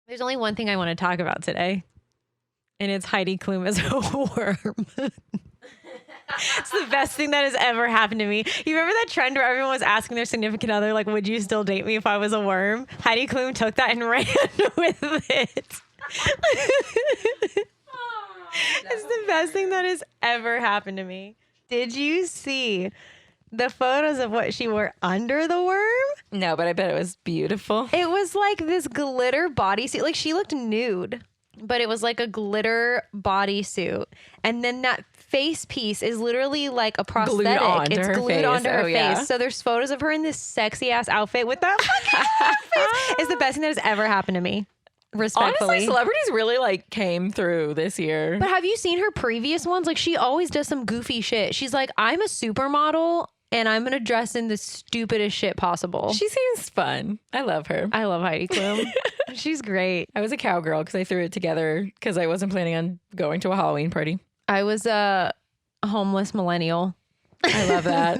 There's only one thing I want to talk about today, and it's Heidi Klum as a worm. It's the best thing that has ever happened to me. You remember that trend where everyone was asking their significant other, like, would you still date me if I was a worm? Heidi Klum took that and ran with it. It's the best thing that has ever happened to me. Did you see the photos of what she wore under the worm? No, but I bet it was beautiful. It was like this glitter bodysuit. Like, she looked nude, but it was like a glitter bodysuit. And then that face piece is literally like a prosthetic. It's glued onto her face. So there's photos of her in this sexy ass outfit with that fucking face. It's the best thing that has ever happened to me. Respectfully. Honestly, celebrities really like came through this year. But have you seen her previous ones? Like, she always does some goofy shit. She's like, I'm a supermodel and I'm gonna dress in the stupidest shit possible. She seems fun. I love her. I love Heidi Klum. She's great. I was a cowgirl because I threw it together because I wasn't planning on going to a Halloween party. I was a homeless millennial. I love that.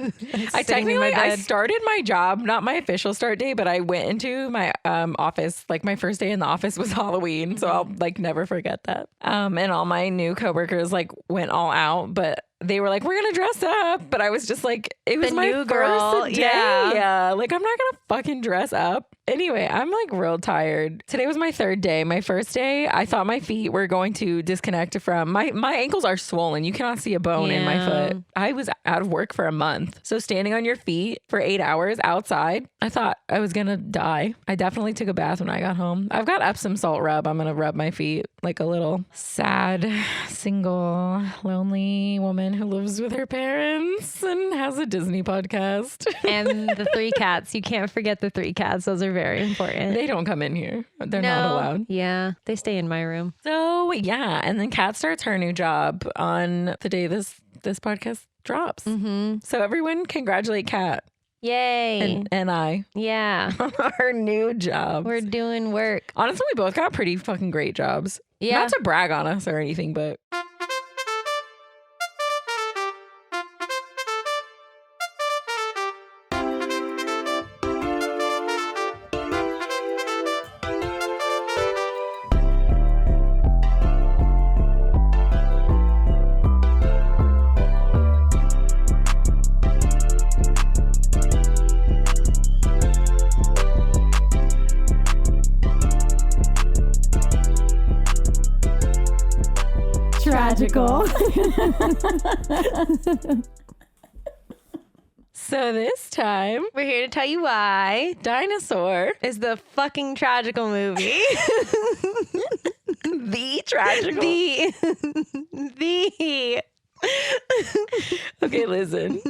I started my job, not my official start date, but I went into my office. Like, my first day in the office was Halloween, so I'll like never forget that. And all my new coworkers like went all out, but they were like, we're gonna dress up, but I was just like, it was my first day. Yeah, like, I'm not gonna fucking dress up. Anyway, I'm like real tired. Today was my third day. My first day, I thought my feet were going to disconnect from my ankles are swollen. You cannot see a bone in my foot. I was out of work for a month. So standing on your feet for 8 hours outside, I thought I was gonna die. I definitely took a bath when I got home. I've got Epsom salt rub. I'm gonna rub my feet like a little sad, single, lonely woman who lives with her parents and has a Disney podcast. And the 3 cats. You can't forget the 3 cats. Those are very important. They don't come in here. They're not allowed. Yeah, they stay in my room. So yeah, and then Kat starts her new job on the day this podcast drops. Mm-hmm. So everyone congratulate Kat. Yay. And I. Yeah. Our new job. We're doing work. Honestly, we both got pretty fucking great jobs. Yeah. Not to brag on us or anything, but... Tragical. So this time, we're here to tell you why Dinosaur is the fucking tragical movie. The tragical. The. Okay, listen.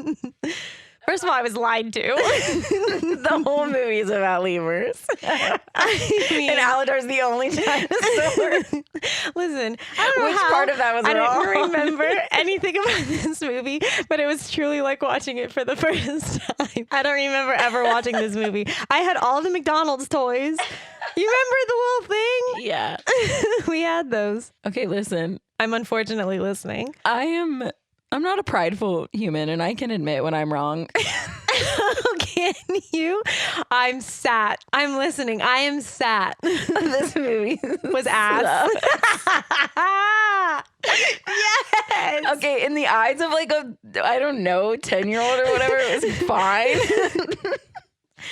First of all, I was lied to. The whole movie is about lemurs. I mean, and Aladar's the only dinosaur. Listen, I don't know which part of that was wrong. I didn't remember anything about this movie, but it was truly like watching it for the first time. I don't remember ever watching this movie. I had all the McDonald's toys. You remember the little thing? Yeah. We had those. Okay, listen. I'm unfortunately listening. I'm not a prideful human, and I can admit when I'm wrong. Can you? I'm sat. I'm listening. I am sat. This movie was ass. Yes. Okay, in the eyes of like a, I don't know, 10-year-old or whatever, it was fine.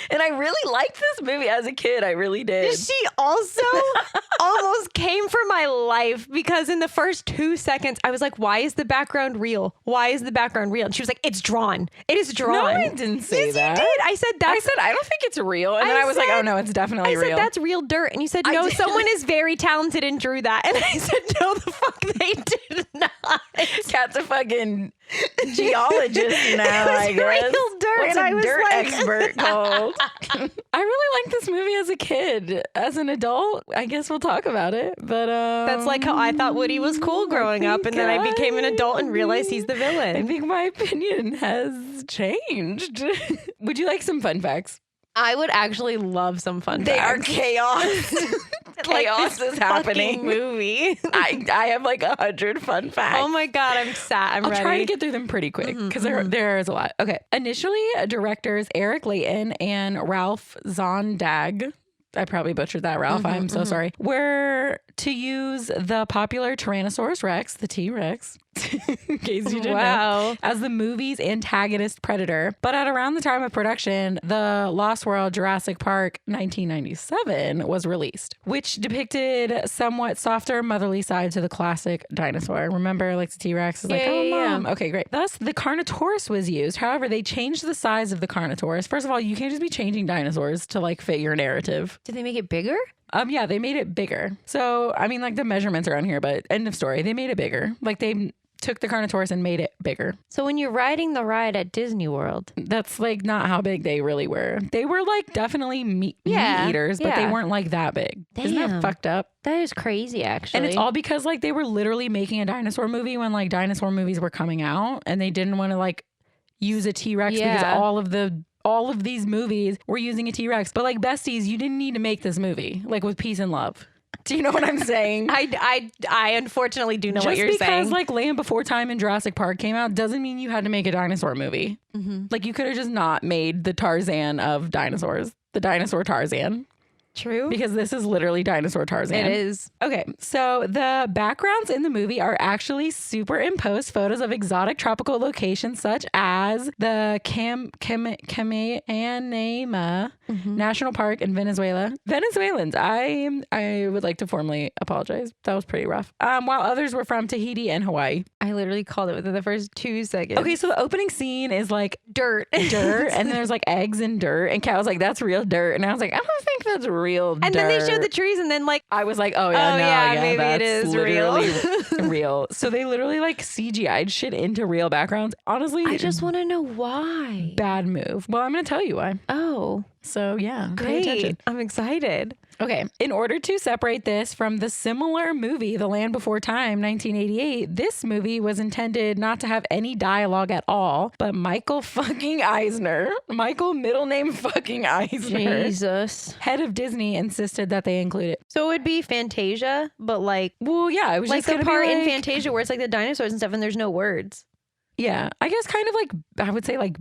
And I really liked this movie as a kid. I really did. She also almost came for my life because in the first 2 seconds, I was like, why is the background real? Why is the background real? And she was like, it's drawn. It is drawn. No, I didn't say that. Yes, you did. I said, I don't think it's real. And then I was like, oh no, it's definitely real. I said, that's real dirt. And you said, no, someone is very talented and drew that. And I said, no, the fuck they did not. Kat's a fucking geologist now, I guess. Real dirt. What's a dirt expert called? I really liked this movie as a kid. As an adult, I guess we'll talk about it. But that's like how I thought Woody was cool growing up, and then I became an adult and realized he's the villain. I think my opinion has changed. Would you like some fun facts? I would actually love some fun facts. They are chaos. Chaos is happening. Movie. I have like 100 fun facts. Oh my God, I'm sad. I'll try to get through them pretty quick because there is a lot. Okay. Initially, directors Eric Layton and Ralph Zondag. I probably butchered that, Ralph. I'm so sorry. Were to use the popular Tyrannosaurus Rex, the T-Rex, in case you didn't know, as the movie's antagonist predator. But at around the time of production, the Lost World Jurassic Park 1997 was released, which depicted somewhat softer motherly side to the classic dinosaur. Remember, like the T-Rex is like, Mom. Okay, great. Thus, the Carnotaurus was used. However, they changed the size of the Carnotaurus. First of all, you can't just be changing dinosaurs to like fit your narrative. Did they make it bigger? Yeah, they made it bigger. So, I mean, like the measurements are on here, but end of story. They made it bigger. Like they took the Carnotaurus and made it bigger. So when you're riding the ride at Disney World, that's like not how big they really were. They were like definitely meat eaters, but they weren't like that big. Damn. Isn't that fucked up? That is crazy, actually. And it's all because like they were literally making a dinosaur movie when like dinosaur movies were coming out, and they didn't want to like use a T-Rex because all of these movies were using a T-Rex. But like besties, you didn't need to make this movie like with peace and love. Do you know what I'm saying? I unfortunately do know what you're saying. Just because like Land Before Time and Jurassic Park came out doesn't mean you had to make a dinosaur movie. Like you could have just not made the Tarzan of dinosaurs, the dinosaur Tarzan. True. Because this is literally Dinosaur Tarzan. It is. Okay, so the backgrounds in the movie are actually superimposed photos of exotic tropical locations such as the Canaima National Park in Venezuela. Venezuelans, I would like to formally apologize. That was pretty rough. While others were from Tahiti and Hawaii. I literally called it within the first 2 seconds. Okay, so the opening scene is like dirt, and then there's like eggs and dirt, and Kat was like, "That's real dirt," and I was like, "I don't think that's real dirt." And then they showed the trees, and then like I was like, "Oh yeah, maybe it is real." So they literally like CGI'd shit into real backgrounds. Honestly, I just want to know why. Bad move. Well, I'm gonna tell you why. Oh, so yeah, great. Pay attention. I'm excited. Okay, in order to separate this from the similar movie, The Land Before Time, 1988, this movie was intended not to have any dialogue at all, but Michael fucking Eisner, Michael middle name fucking Eisner, Jesus, head of Disney, insisted that they include it. So it would be Fantasia, but like, well, yeah, it was like just the part in Fantasia where it's like the dinosaurs and stuff, and there's no words. Yeah, I guess kind of like I would say like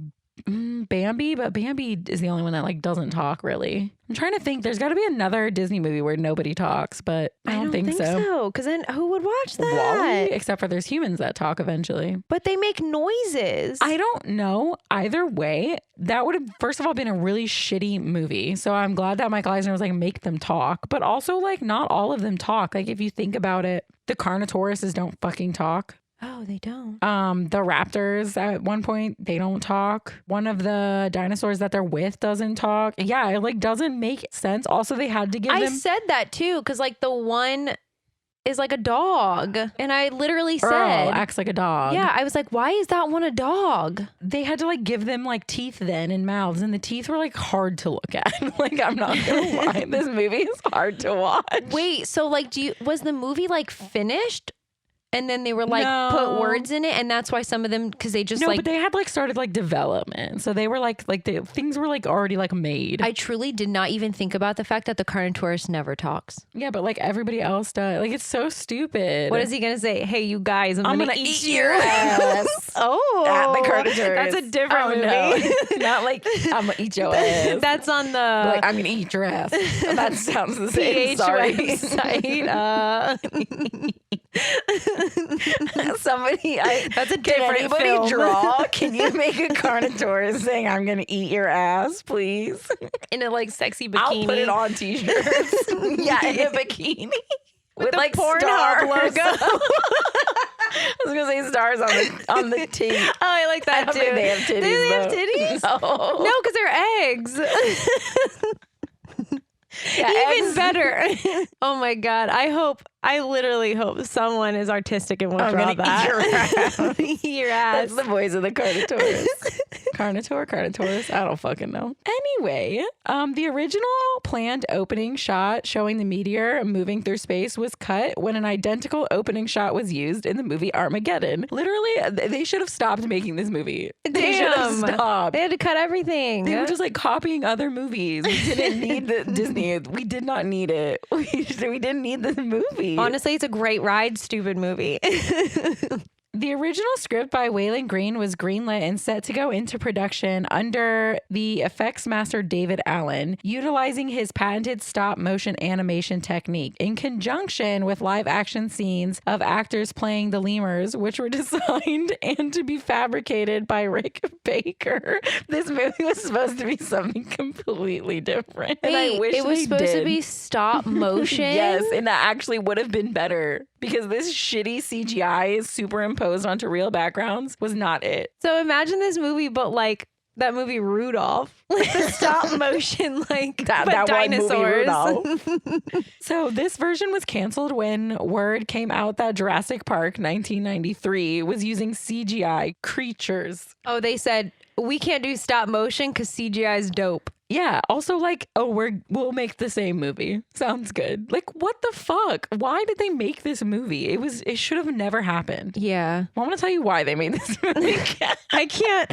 Bambi, but Bambi is the only one that like doesn't talk really. I'm trying to think. There's got to be another Disney movie where nobody talks, but I don't think so. Because then who would watch that? WALL-E, except for there's humans that talk eventually. But they make noises. I don't know. Either way, that would have first of all been a really shitty movie. So I'm glad that Michael Eisner was like make them talk, but also like not all of them talk. Like if you think about it, the Carnotauruses don't fucking talk. Oh, they don't. The raptors at one point, they don't talk. One of the dinosaurs that they're with doesn't talk. Yeah, it like doesn't make sense. Also, they had to give them. I said that too, because like the one is like a dog. And I literally said Earl acts like a dog. Yeah, I was like, why is that one a dog? They had to like give them like teeth then and mouths, and the teeth were like hard to look at. Like, I'm not gonna lie, this movie is hard to watch. Wait, so like was the movie like finished? And then they were like put words in it, and that's why some of them, because they just but they had like started like development, so they were like the things were like already like made. I truly did not even think about the fact that the Carnotaurus never talks. Yeah, but like everybody else does. Like it's so stupid. What is he gonna say? Hey, you guys, I'm gonna eat your ass. Oh, at the Carnotaurus. That's a different movie. No. Not like I'm gonna eat your ass. That's on the like I'm gonna eat your ass. That sounds the same. Sorry. Website. Somebody, that's a can different anybody film. draw? Can you make a Carnotaurus saying "I'm gonna eat your ass," please? In a like sexy bikini. I'll put it on t-shirts. Yeah, in a bikini with like Pornhub logo. I was gonna say stars on the teeth. Oh, I like that too. They have titties. Do they have titties? No, because they're eggs. Yeah, even better. Oh my God. I literally hope someone is artistic and will draw that. Eat your ass. That's the voice of the Carnotaurus. Carnotaurus. I don't fucking know. Anyway, the original planned opening shot showing the meteor moving through space was cut when an identical opening shot was used in the movie Armageddon. Literally, they should have stopped making this movie. They should have stopped. They had to cut everything. They were just like copying other movies. We didn't need the Disney. We did not need it. We didn't need this movie. Honestly, it's a great ride, stupid movie. The original script by Waylon Green was greenlit and set to go into production under the effects master David Allen, utilizing his patented stop motion animation technique in conjunction with live action scenes of actors playing the lemurs, which were designed and to be fabricated by Rick Baker. This movie was supposed to be something completely different. Wait, and I wish it was supposed to be stop motion? Yes, and that actually would have been better because this shitty CGI is superimposed onto real backgrounds was not it. So imagine this movie, but like that movie Rudolph, like the stop motion, like that dinosaurs. One movie, So this version was canceled when word came out that Jurassic Park 1993 was using CGI creatures. Oh, they said we can't do stop motion because CGI is dope. Yeah. Also, like, oh, we'll make the same movie. Sounds good. Like, what the fuck? Why did they make this movie? It should have never happened. Yeah. Well, I'm gonna tell you why they made this movie. I can't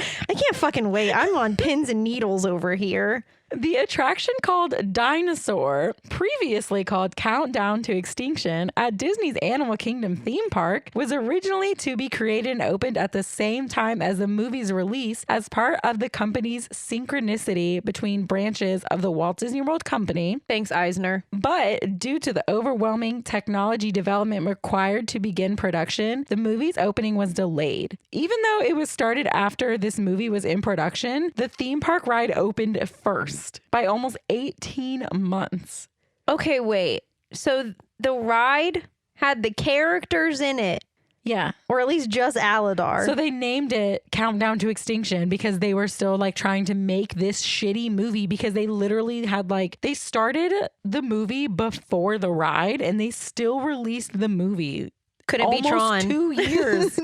fucking wait. I'm on pins and needles over here. The attraction called Dinosaur, previously called Countdown to Extinction, at Disney's Animal Kingdom theme park, was originally to be created and opened at the same time as the movie's release as part of the company's synchronicity between branches of the Walt Disney World Company. Thanks, Eisner. But due to the overwhelming technology development required to begin production, the movie's opening was delayed. Even though it was started after this movie was in production, the theme park ride opened first by almost 18 months. Okay, wait. So the ride had the characters in it. Yeah. Or at least just Aladar. So they named it Countdown to Extinction because they were still like trying to make this shitty movie because they literally had they started the movie before the ride and they still released the movie. Couldn't be Tron. Almost 2 years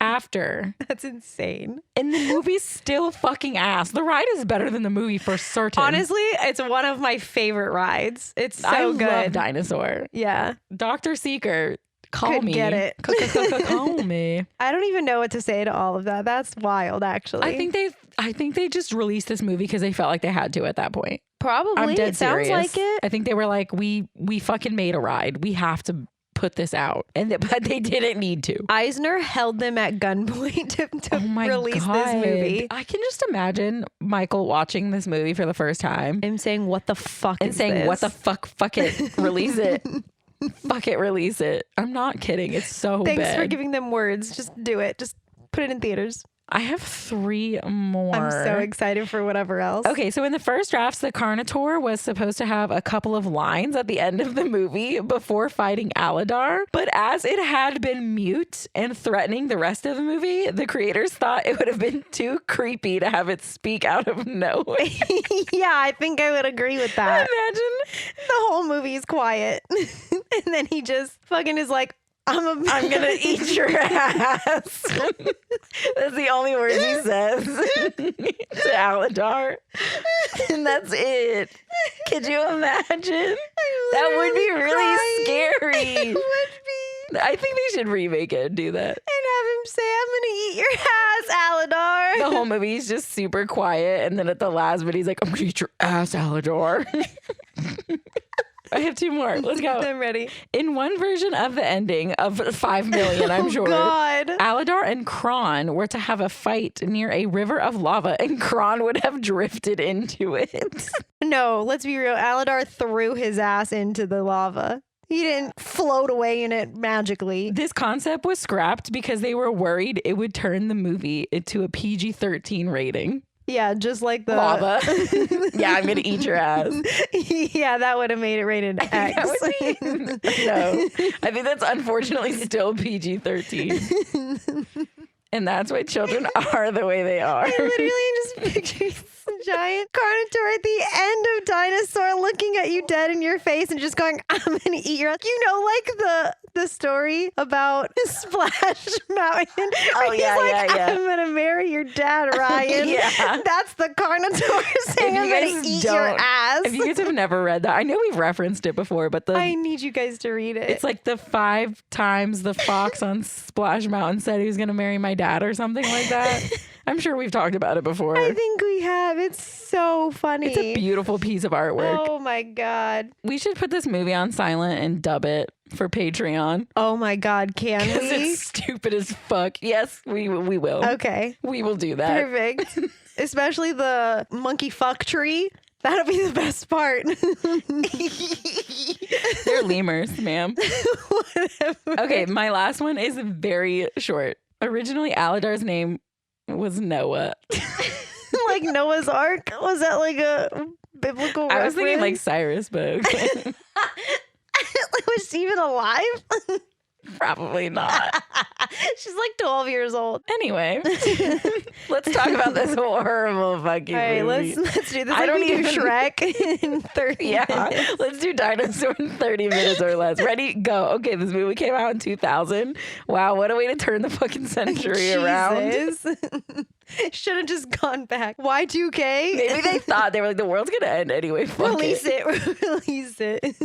after. That's insane. And the movie's still fucking ass. The ride is better than the movie for certain. Honestly, it's one of my favorite rides. It's so good. I love Dinosaur. Yeah. Dr. Seeker, call Could me. Get it. Call me. I don't even know what to say to all of that. That's wild, actually. I think they just released this movie because they felt like they had to at that point. Probably. I'm dead serious. Sounds like it. I think they were like, we fucking made a ride. We have to put this out, but they didn't need to. Eisner held them at gunpoint to release this movie. I can just imagine Michael watching this movie for the first time and saying, "What the fuck?" and saying, "What the fuck? Fuck it, release it." Fuck it, release it. I'm not kidding. It's so bad. Thanks for giving them words. Just do it. Just put it in theaters. I have 3 more. I'm so excited for whatever else. Okay, so in the first drafts, the Carnotaur was supposed to have a couple of lines at the end of the movie before fighting Aladar. But as it had been mute and threatening the rest of the movie, the creators thought it would have been too creepy to have it speak out of nowhere. Yeah, I think I would agree with that. Imagine the whole movie is quiet. And then he just fucking is like, I'm gonna eat your ass. That's the only words he says to Aladar. And that's it. Could you imagine? That would be really scary. It would be. I think they should remake it and do that. And have him say, I'm gonna eat your ass, Aladar. The whole movie is just super quiet. And then at the last bit, he's like, I'm gonna eat your ass, Aladar. I have 2 more. Let's go. I'm ready. In one version of the ending of 5 million, I'm sure. God. Aladar and Kron were to have a fight near a river of lava, and Kron would have drifted into it. No, let's be real. Aladar threw his ass into the lava. He didn't float away in it magically. This concept was scrapped because they were worried it would turn the movie into a PG-13 rating. Yeah, just like the lava. Yeah, I'm gonna eat your ass. Yeah, that would have made it rated X. No, I think that's unfortunately still PG-13. And that's why children are the way they are. I literally just picture this giant Carnotaur at the end of Dinosaur looking at you dead in your face and just going, I'm gonna eat your ass. You know, like the story about Splash Mountain. Oh, yeah, yeah. I'm gonna marry your dad, Ryan. Yeah. That's the Carnotaur saying, I'm gonna eat your ass. If you guys have never read that, I know we've referenced it before, but I need you guys to read it. It's like the 5 times the fox on Splash Mountain said he was gonna marry my dad or something like that. I'm sure we've talked about it before. I think we have. It's so funny. It's a beautiful piece of artwork. Oh my God. We should put this movie on silent and dub it. for Patreon. Oh my God, can we? It's stupid as fuck. Yes, we will. Okay. We will do that. Perfect. Especially the monkey fuck tree. That'll be the best part. They're lemurs, ma'am. Whatever. Okay, my last one is very short. Originally, Aladar's name was Noah. Like Noah's Ark? Was that like a biblical reference? I was thinking like Cyrus, but was she even alive? probably not. She's like 12 years old. Anyway, let's talk about this horrible fucking movie. All right, let's do this. I don't do even Shrek in 30 minutes. Let's do Dinosaur in 30 minutes or less. Ready? Go. Okay, this movie came out in 2000. Wow, what a way to turn the fucking century around. Should have just gone back. Y2K? Maybe they thought, they were like, the world's going to end anyway. Release it.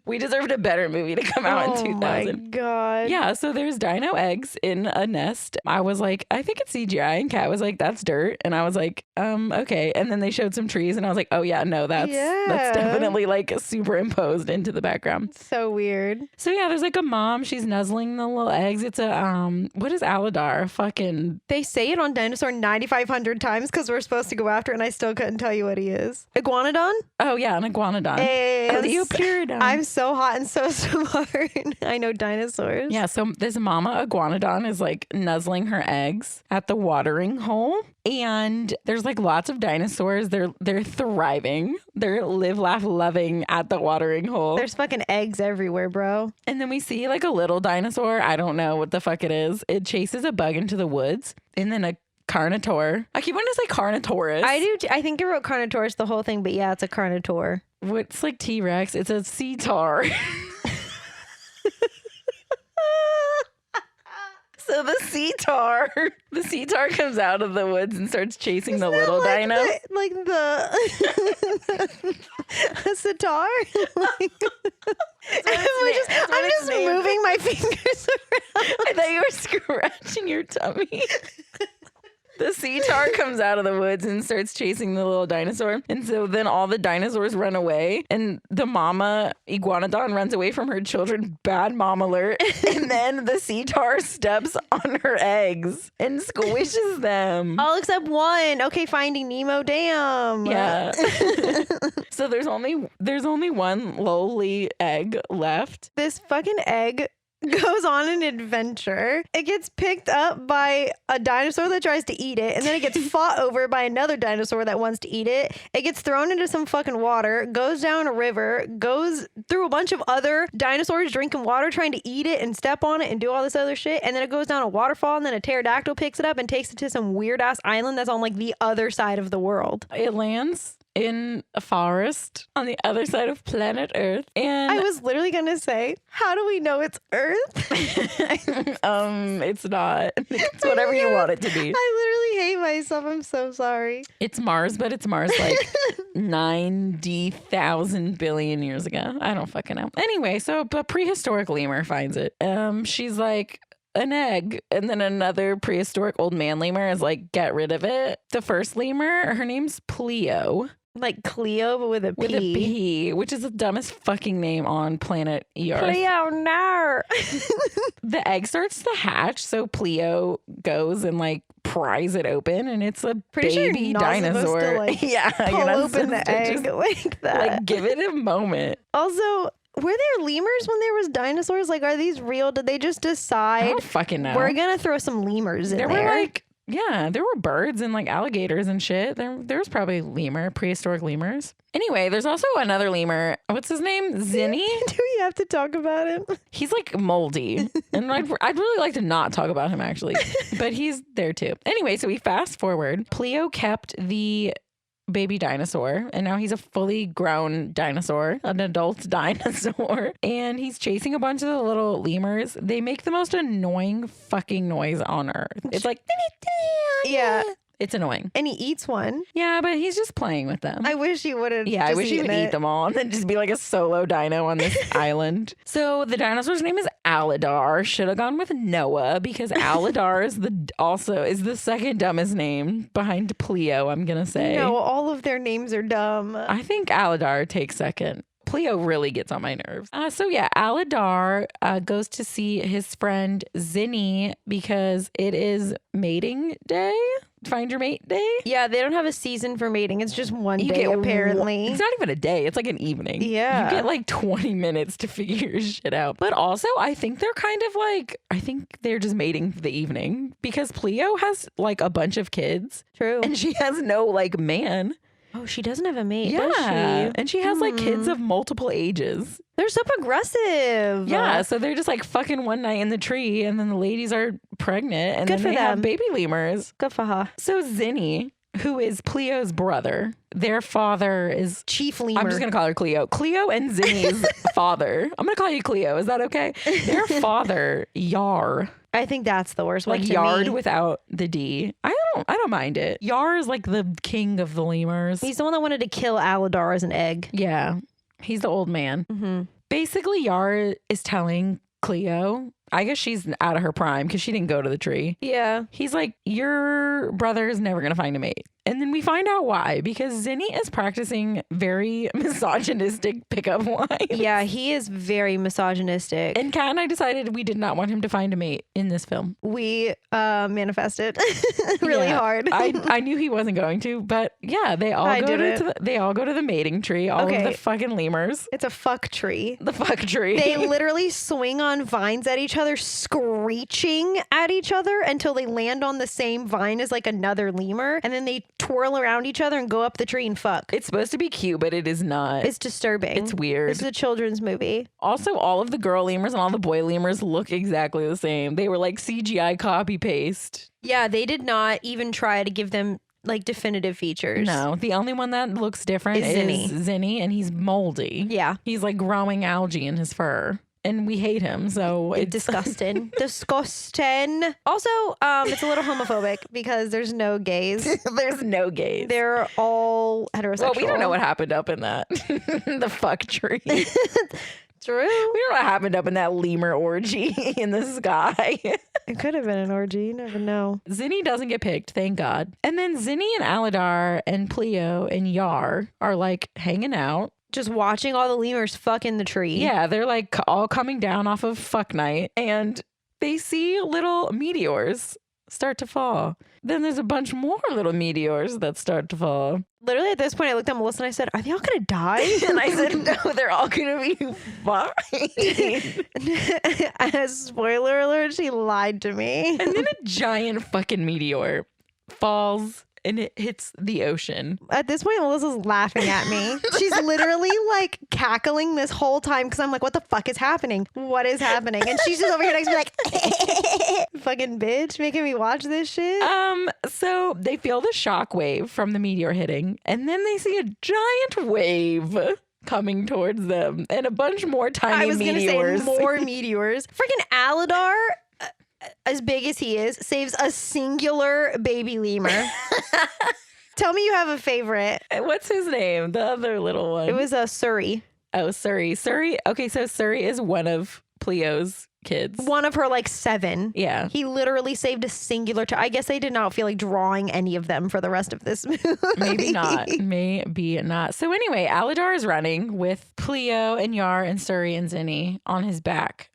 We deserved a better movie to come out in 2000. Oh my God. Yeah, so there's dino eggs in a nest. I was like, I think it's CGI. And Kat was like, that's dirt. And I was like, okay. And then they showed some trees and I was like, oh yeah, no, that's definitely like superimposed into the background. So weird. So yeah, there's like a mom. She's nuzzling the little eggs. It's a, what is Aladar? Fucking. They say it on Dinosaur 9,500 times because we're supposed to go after it and I still couldn't tell you what he is. Iguanodon? Oh yeah, an iguanodon. Hey, the Euperodon. I'm so hot and so smart. I know dinosaurs. Yeah, so this mama iguanodon is like nuzzling her eggs at the watering hole. And there's like lots of dinosaurs. They're thriving. They're live, laugh, loving at the watering hole. There's fucking eggs everywhere, bro. And then we see like a little dinosaur. I don't know what the fuck it is. It chases a bug into the woods. And then a Carnotaur. I keep wanting to say Carnotaurus. I do. I think I wrote Carnotaurus the whole thing, but yeah, it's a Carnotaur. What's like T-Rex? It's a Cetar. So the Cetar comes out of the woods and starts chasing the little like dino. A sitar? I'm just moving my fingers around. I thought you were scratching your tummy. The Cetar comes out of the woods and starts chasing the little dinosaur. And so then all the dinosaurs run away. And the mama iguanodon runs away from her children. Bad mom alert. And then the Cetar steps on her eggs and squishes them. All except one. Okay, Finding Nemo. Damn. Yeah. So there's only one lowly egg left. This fucking egg goes on an adventure. It gets picked up by a dinosaur that tries to eat it, and then it gets fought over by another dinosaur that wants to eat it. It gets thrown into some fucking water, goes down a river, goes through a bunch of other dinosaurs drinking water, trying to eat it and step on it and do all this other shit, and then it goes down a waterfall, and then a pterodactyl picks it up and takes it to some weird ass island that's on like the other side of the world. It lands in a forest on the other side of planet Earth. And I was literally gonna say, how do we know it's Earth? It's not. It's whatever you want it to be. I literally hate myself. I'm so sorry. It's Mars, but it's Mars like 90,000 billion years ago. I don't fucking know. Anyway, so a prehistoric lemur finds it. She's like, an egg, and then another prehistoric old man lemur is like, get rid of it. The first lemur, her name's Pleo. Like Cleo, but with a P. With a P, which is the dumbest fucking name on planet Earth. Pleo, no. The egg starts to hatch, so Pleo goes and like pries it open, and it's a baby dinosaur. To, like, yeah, pull open the egg like that. Like, give it a moment. Also, were there lemurs when there was dinosaurs? Like, are these real? Did they just decide? I don't fucking know. We're gonna throw some lemurs in there. There were like, yeah, there were birds and like alligators and shit. There was probably prehistoric lemurs. Anyway, there's also another lemur. What's his name? Zinni? Do we have to talk about him? He's like moldy. And I'd really like to not talk about him actually. But he's there too. Anyway, so we fast forward. Pleo kept the baby dinosaur, and now he's a fully grown dinosaur, an adult dinosaur, and he's chasing a bunch of the little lemurs. They make the most annoying fucking noise on Earth. It's like, yeah, it's annoying. And he eats one. Yeah, but he's just playing with them. I wish he would have. Yeah, I wish he would eat them all and then just be like a solo dino on this island. So the dinosaur's name is Aladar. Should have gone with Noah because Aladar is the second dumbest name behind Pleo, I'm gonna say. No, all of their names are dumb. I think Aladar takes second. Pleo really gets on my nerves. So yeah, Aladar goes to see his friend Zinni because it is mating day. Find your mate day. Yeah, they don't have a season for mating. It's just one day, apparently. It's not even a day. It's like an evening. Yeah. You get like 20 minutes to figure your shit out. But also, I think they're kind of like, I think they're just mating for the evening because Pleo has like a bunch of kids. True. And she has no like man. Oh, she doesn't have a mate, yeah. does she? And she has like kids of multiple ages. They're so progressive. Yeah, so they're just like fucking one night in the tree, and then the ladies are pregnant, and then they have baby lemurs. Good for her. So Zinni, who is Cleo's brother, their father is Chief Lemur. I'm just gonna call her Cleo. Cleo and Zinni's father. I'm gonna call you Cleo. Is that okay? Their father, Yar. I think that's the worst one. Like Yard without the D. I don't mind it. Yar is like the king of the lemurs. He's the one that wanted to kill Aladar as an egg. Yeah. He's the old man. Mm-hmm. Basically, Yar is telling Cleo, I guess she's out of her prime because she didn't go to the tree. Yeah. He's like, your brother is never going to find a mate. And then we find out why, because Zinni is practicing very misogynistic pickup lines. Yeah, he is very misogynistic. And Kat and I decided we did not want him to find a mate in this film. We manifested really hard. I knew he wasn't going to, but yeah, they all go to the mating tree, all of the fucking lemurs. It's a fuck tree. The fuck tree. They literally swing on vines at each other, screeching at each other until they land on the same vine as like another lemur, and then they twirl around each other and go up the tree and fuck. It's supposed to be cute, but it is not. It's disturbing. It's weird. This is a children's movie. Also, all of the girl lemurs and all the boy lemurs look exactly the same. They were like CGI copy paste. Yeah, they did not even try to give them like definitive features. No, the only one that looks different is Zinni, and he's moldy. Yeah. He's like growing algae in his fur. And we hate him, so it's disgusting. Disgusting. Also, it's a little homophobic because there's no gays. There's no gays. They're all heterosexual. Well, we don't know what happened up in that. The fuck tree. True. We don't know what happened up in that lemur orgy in the sky. It could have been an orgy. You never know. Zinni doesn't get picked, thank God. And then Zinni and Aladar and Pleo and Yar are like hanging out. Just watching all the lemurs fuck in the tree. Yeah, they're like all coming down off of fuck night, and they see little meteors start to fall. Then there's a bunch more little meteors that start to fall. Literally at this point, I looked at Melissa and I said, are they all going to die? And I said, no, they're all going to be fine. As spoiler alert, she lied to me. And then a giant fucking meteor falls and it hits the ocean. At this point, Melissa's laughing at me. She's literally like cackling this whole time because I'm like, what the fuck is happening? What is happening? And she's just over here next to me like, fucking bitch, making me watch this shit. So they feel the shock wave from the meteor hitting, and then they see a giant wave coming towards them and a bunch more tiny meteors. I was going to say more meteors. Freaking Aladar, as big as he is, saves a singular baby lemur. Tell me you have a favorite. What's his name? The other little one. It was a Surrey. Oh, Surrey. Okay, so Surrey is one of Pleo's kids. One of her like 7. Yeah. He literally saved a singular I guess they did not feel like drawing any of them for the rest of this movie. Maybe not. So anyway, Aladar is running with Pleo and Yar and Surrey and Zinni on his back.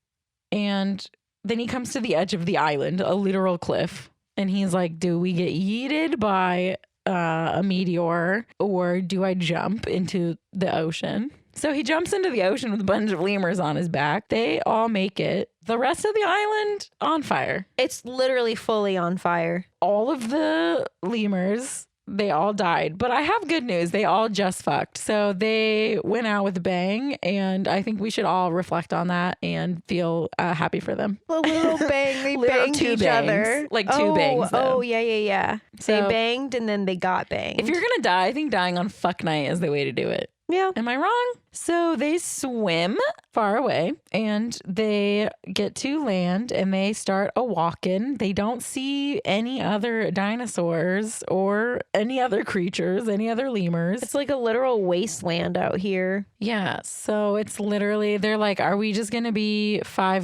And then he comes to the edge of the island, a literal cliff. And he's like, do we get yeeted by a meteor, or do I jump into the ocean? So he jumps into the ocean with a bunch of lemurs on his back. They all make it. The rest of the island on fire. It's literally fully on fire. All of the lemurs, they all died. But I have good news. They all just fucked. So they went out with a bang. And I think we should all reflect on that and feel happy for them. A little bang. They banged each other. Like two bangs. Though. Oh, yeah. So they banged and then they got banged. If you're going to die, I think dying on fuck night is the way to do it. Yeah. Am I wrong? So they swim far away and they get to land and they start a walking. They don't see any other dinosaurs or any other creatures, any other lemurs. It's like a literal wasteland out here. Yeah. So it's literally, they're like, are we just going to be 4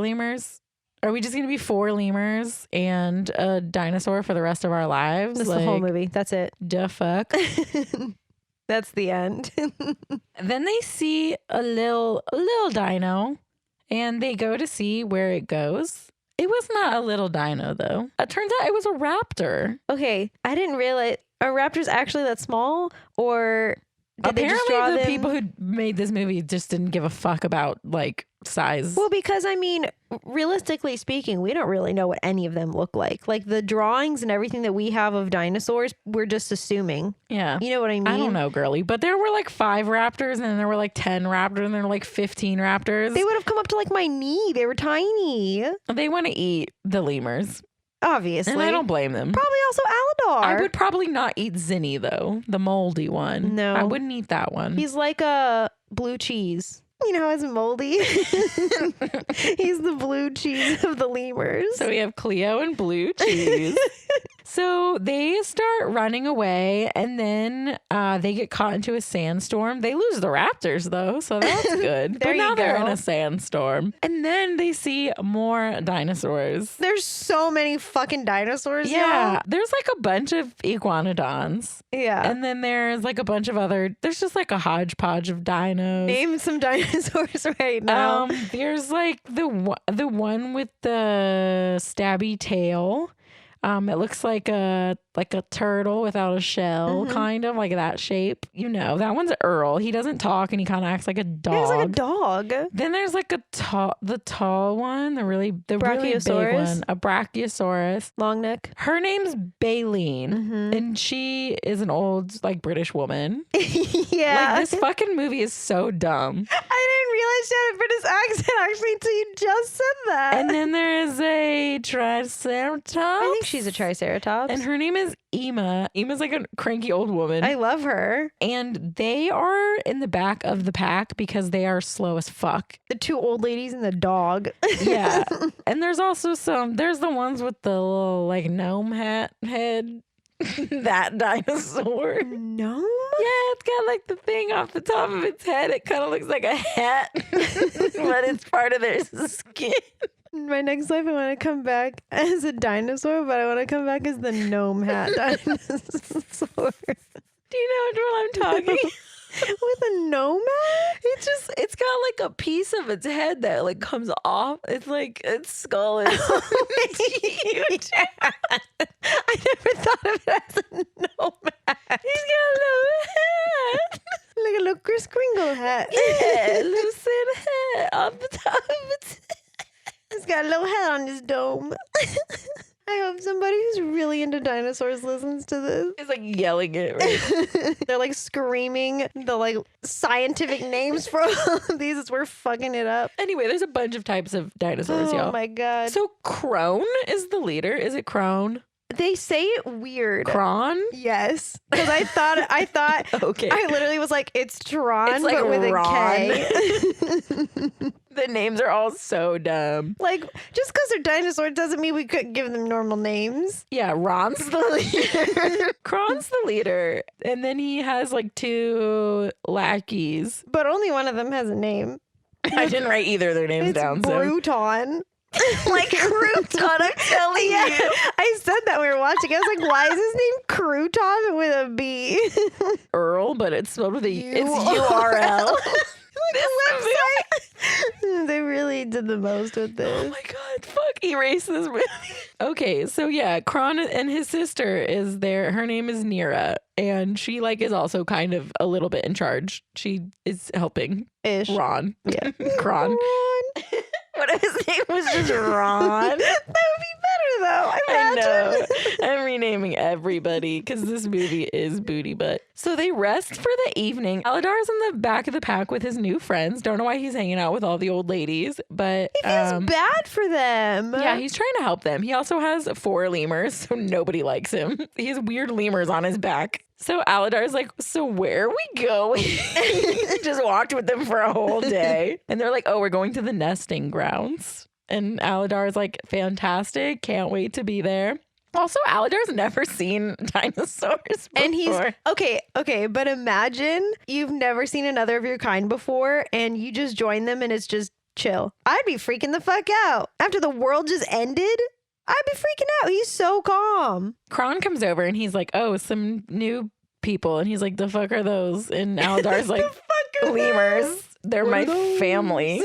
lemurs? Are we just going to be 4 lemurs and a dinosaur for the rest of our lives? That's the whole movie. That's it. Duh fuck. That's the end. Then they see a little dino and they go to see where it goes. It was not a little dino, though. It turns out it was a raptor. Okay, I didn't realize. Are raptors actually that small? Or did apparently they just draw the them? people who made this movie just didn't give a fuck about, like, size. Well, because, I mean, realistically speaking, we don't really know what any of them look like. Like, the drawings and everything that we have of dinosaurs, we're just assuming. Yeah. You know what I mean? I don't know, girly. But there were, like, 5 raptors, and then there were, like, 10 raptors, and there were, like, 15 raptors. They would have come up to, like, my knee. They were tiny. They want to eat the lemurs. Obviously. And I don't blame them. Probably also Aladar. I would probably not eat Zinni, though. The moldy one. No. I wouldn't eat that one. He's like a blue cheese. You know how it's moldy? He's the blue cheese of the lemurs. So we have Cleo and blue cheese. So they start running away, and then they get caught into a sandstorm. They lose the raptors, though, so that's good. But now they're in a sandstorm. And then they see more dinosaurs. There's so many fucking dinosaurs. Yeah. Y'all. There's like a bunch of iguanodons. Yeah. And then there's like a bunch of there's just like a hodgepodge of dinos. Name some dinosaurs right now. There's like the one with the stabby tail. It looks like a turtle without a shell, kind of like that shape. You know, that one's Earl. He doesn't talk and he kind of acts like a dog. He's like a dog. Then there's like the tall one, the really big one, a Brachiosaurus. Long neck. Her name's Baleen, and she is an old like British woman. Yeah. Like this fucking movie is so dumb. I didn't realize she had a British accent actually until you just said that. And then there is a Triceratops. I think she's a Triceratops. And her name is Ema. Ema's like a cranky old woman. I love her. And they are in the back of the pack because they are slow as fuck. The 2 old ladies and the dog. Yeah. And there's also there's the ones with the little like gnome head. That dinosaur. No? Yeah, it's got like the thing off the top of its head. It kind of looks like a hat, but it's part of their skin. My next life, I want to come back as a dinosaur, but I want to come back as the gnome hat dinosaur. Do you know what I'm talking? With a gnome hat? It's got like a piece of its head that like comes off. It's like its skull is huge. I never thought of it as a gnome hat. He's got a little hat. Like a little Kris Kringle hat. Yeah, a little thin hat off the top of its head. He's got a little hat on his dome. I hope somebody who's really into dinosaurs listens to this. It's like yelling it, right? They're like screaming the like scientific names for all of these as we're fucking it up. Anyway, there's a bunch of types of dinosaurs, y'all. Oh my god. So Crone is the leader. Is it Crone? They say it weird. Cron? Yes. Because I thought Okay. I literally was like, it's Tron, It's like but with Ron. a K. The names are all so dumb. Like, just because they're dinosaurs doesn't mean we couldn't give them normal names. Yeah, Ron's the leader. Cron's the leader. And then he has like 2 lackeys. But only one of them has a name. I didn't write either of their names It's down. Bruton. Like Crouton, I'm telling Yeah, you. I said that when we were watching. I was like, why is his name Crouton with a B? Earl, but it's spelled with it's URL. Like a website. They really did the most with this. Oh my god, fuck, erase this movie. Okay, so yeah, Kron and his sister is there. Her name is Nira, and she like is also kind of a little bit in charge. She is helping Ish. Ron. Yeah. Kron. Ron. What if his name was just Ron? That would be better though. I know. I'm renaming everybody because this movie is booty butt. So they rest for the evening. Aladar's in the back of the pack with his new friends. Don't know why he's hanging out with all the old ladies, but He feels bad for them. yeah, he's trying to help them. He also has 4 lemurs, so nobody likes him. He has weird lemurs on his back. So Aladar's like, so where are we going? Just walked with them for a whole day. And they're like, oh, we're going to the nesting grounds. And Aladar's like, fantastic. Can't wait to be there. Also, Aladar's never seen dinosaurs before. And he's okay, but imagine you've never seen another of your kind before and you just join them and it's just chill. I'd be freaking the fuck out. After the world just ended, I'd be freaking out. He's so calm. Kron comes over and he's like, oh, some new people. And he's like, the fuck are those? And Aladar's like, lemurs. They're my family.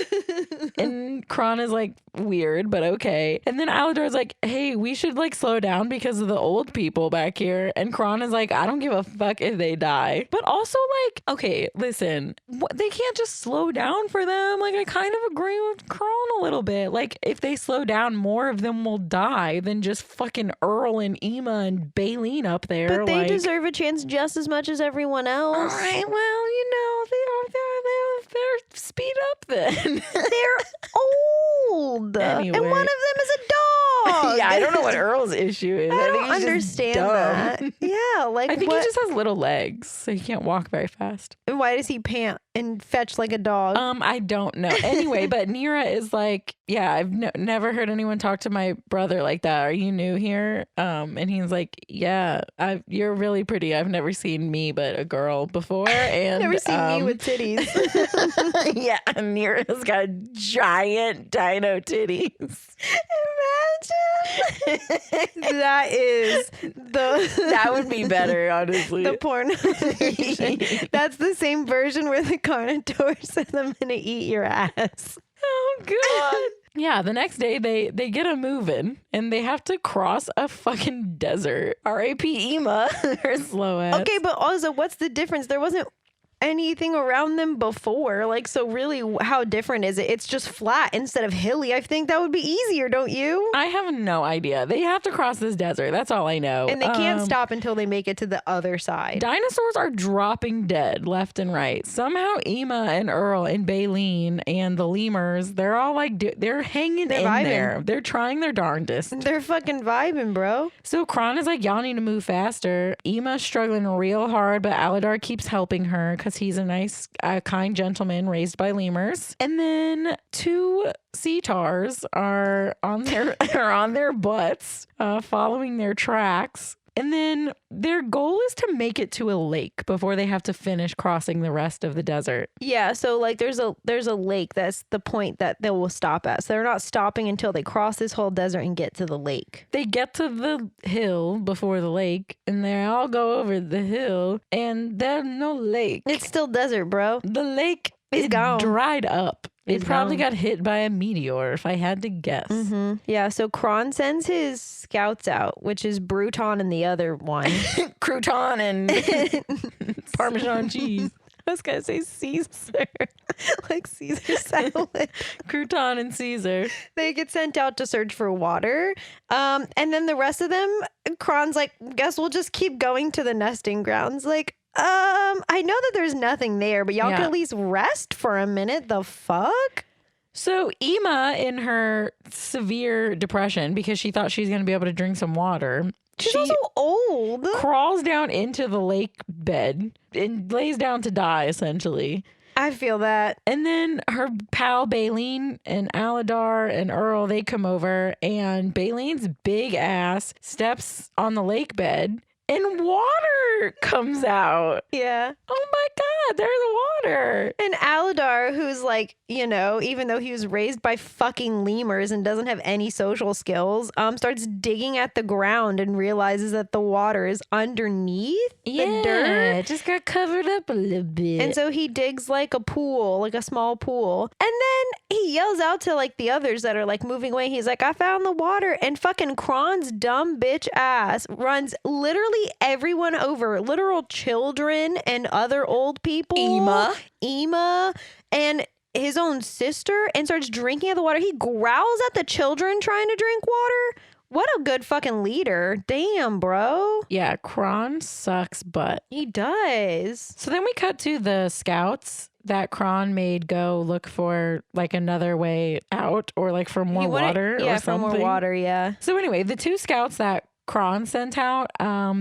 And Kron is like, weird, but okay. And then Aladar's like, hey, we should like slow down because of the old people back here. And Kron is like, I don't give a fuck if they die. But also like, okay, listen, they can't just slow down for them. Like, I kind of agree with Kron a little bit. Like, if they slow down, more of them will die than just fucking Earl and Ema and Baleen up there. But they deserve a chance just as much as everyone else. All right, well, you know, they're speed up then. They're old. Anyway. And one of them is a dog. Yeah, I don't know what Earl's issue is. I don't understand that. Yeah, like I think he just has little legs, so he can't walk very fast. Why does he pant and fetch like a dog? I don't know. Anyway, but Nira is like, yeah, I've never heard anyone talk to my brother like that. Are you new here? And he's like, yeah, you're really pretty. I've never seen me but a girl before, and never seen me with titties. Yeah, Nira's got giant dino titties. Imagine that would be better, honestly. The porn version. That's the same version where the Carnotaur says, I'm gonna eat your ass. Oh god. Yeah, the next day they get a moving and they have to cross a fucking desert. R.A.P. Ema, her slow ass. Okay, but also what's the difference? There wasn't anything around them before. Like, so really, how different is it? It's just flat instead of hilly. I think that would be easier, don't you? I have no idea. They have to cross this desert. That's all I know. And they can't stop until they make it to the other side. Dinosaurs are dropping dead left and right. Somehow Ema and Earl and Baleen and the lemurs, they're all like, they're hanging in vibing. There. They're trying their darndest. They're fucking vibing, bro. So Kron is like, y'all need to move faster. Ema's struggling real hard, but Aladar keeps helping her because he's a nice, kind gentleman raised by lemurs. And then 2 cetars are on their butts, following their tracks. And then their goal is to make it to a lake before they have to finish crossing the rest of the desert. Yeah, so like there's a lake that's the point that they will stop at. So they're not stopping until they cross this whole desert and get to the lake. They get to the hill before the lake and they all go over the hill and there's no lake. It's still desert, bro. The lake is dried up. It probably got hit by a meteor, if I had to guess. Mm-hmm. Yeah, so Kron sends his scouts out, which is Bruton and the other one. Crouton and Parmesan cheese. I was going to say Caesar. Like Caesar salad. Crouton and Caesar. They get sent out to search for water. And then the rest of them, Kron's like, guess we'll just keep going to the nesting grounds. Like, I know that there's nothing there, but y'all can at least rest for a minute. The fuck? So Ema, in her severe depression, because she thought she's going to be able to drink some water, she's also old, crawls down into the lake bed and lays down to die, essentially. I feel that. And then her pal Baleen and Aladar and Earl, they come over, and Baleen's big ass steps on the lake bed and water comes out. Yeah. Oh my God, there's water. And Aladar, who's like, you know, even though he was raised by fucking lemurs and doesn't have any social skills, starts digging at the ground and realizes that the water is underneath the dirt. It just got covered up a little bit. And so he digs like a pool, like a small pool. And then he yells out to like the others that are like moving away. He's like, I found the water. And fucking Kron's dumb bitch ass runs literally everyone over, literal children and other old people. Ema and his own sister, and starts drinking at the water. He growls at the children trying to drink water. What a good fucking leader. Damn, bro. Yeah, Kron sucks butt. He does. So then we cut to the scouts that Kron made go look for like another way out or like for more water or something. Yeah, for more water, yeah. So anyway, the 2 scouts that Kron sent out,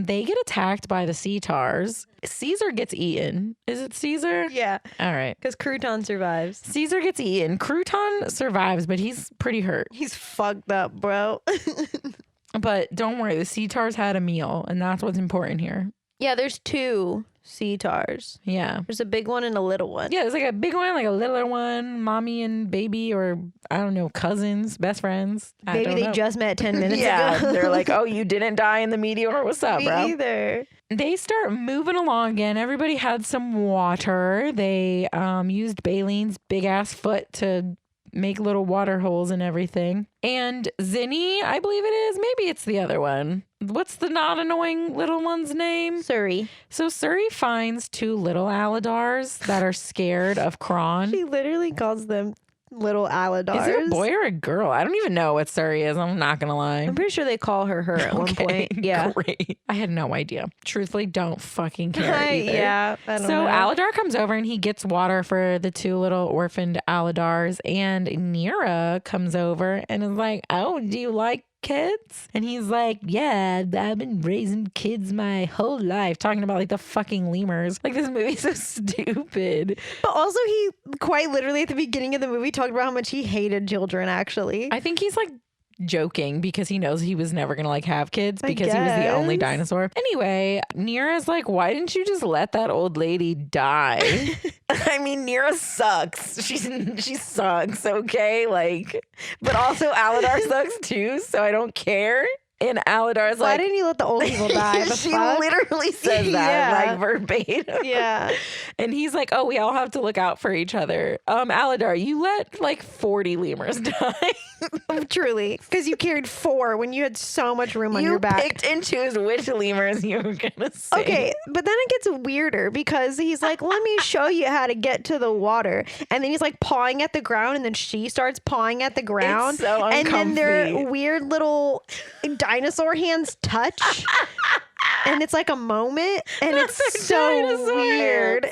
they get attacked by the cetars. Caesar gets eaten. Is it Caesar? Yeah. All right. Because Crouton survives. Caesar gets eaten. Crouton survives, but he's pretty hurt. He's fucked up, bro. But don't worry, the cetars had a meal, and that's what's important here. Yeah, there's 2 cetars. Yeah. There's a big one and a little one. Yeah, there's like a big one, like a littler one, mommy and baby, or I don't know, cousins, best friends. Maybe they just met 10 minutes ago. Yeah, they're like, oh, you didn't die in the meteor? What's up, bro? Me either. they start moving along again. Everybody had some water. They used Baylene's big ass foot to make little water holes and everything. And Zinni, I believe it is. Maybe it's the other one. What's the not annoying little one's name? Suri. So Suri finds 2 little alidars that are scared of Kron. She literally calls them little alidars. Is it a boy or a girl? I don't even know what Suri is. I'm not going to lie. I'm pretty sure they call her at one point. Yeah. Great. I had no idea. Truthfully, don't fucking care either. Yeah. I don't know. Alidar comes over and he gets water for the 2 little orphaned alidars. And Nira comes over and is like, oh, do you like kids? And he's like, yeah, I've been raising kids my whole life. Talking about like the fucking lemurs. Like, this movie's so stupid. But also he quite literally at the beginning of the movie talked about how much he hated children, actually. I think he's like joking because he knows he was never gonna like have kids because he was the only dinosaur. Anyway, Nira's like, why didn't you just let that old lady die? I mean, Nira sucks. She sucks, okay? Like, but also Alidar sucks too, so I don't care. And Alidar's why like, didn't you let the old people die? She literally says that, like verbatim. Yeah. And he's like, oh, we all have to look out for each other. Alidar, you let like 40 lemurs die. Truly. Because you carried 4 when you had so much room on your back. You picked and choose which lemurs you were going to say. Okay, but then it gets weirder because he's like, let me show you how to get to the water. And then he's like pawing at the ground and then she starts pawing at the ground. It's so uncomfy. And then their weird little dinosaur hands touch. And it's like a moment, and it's so weird.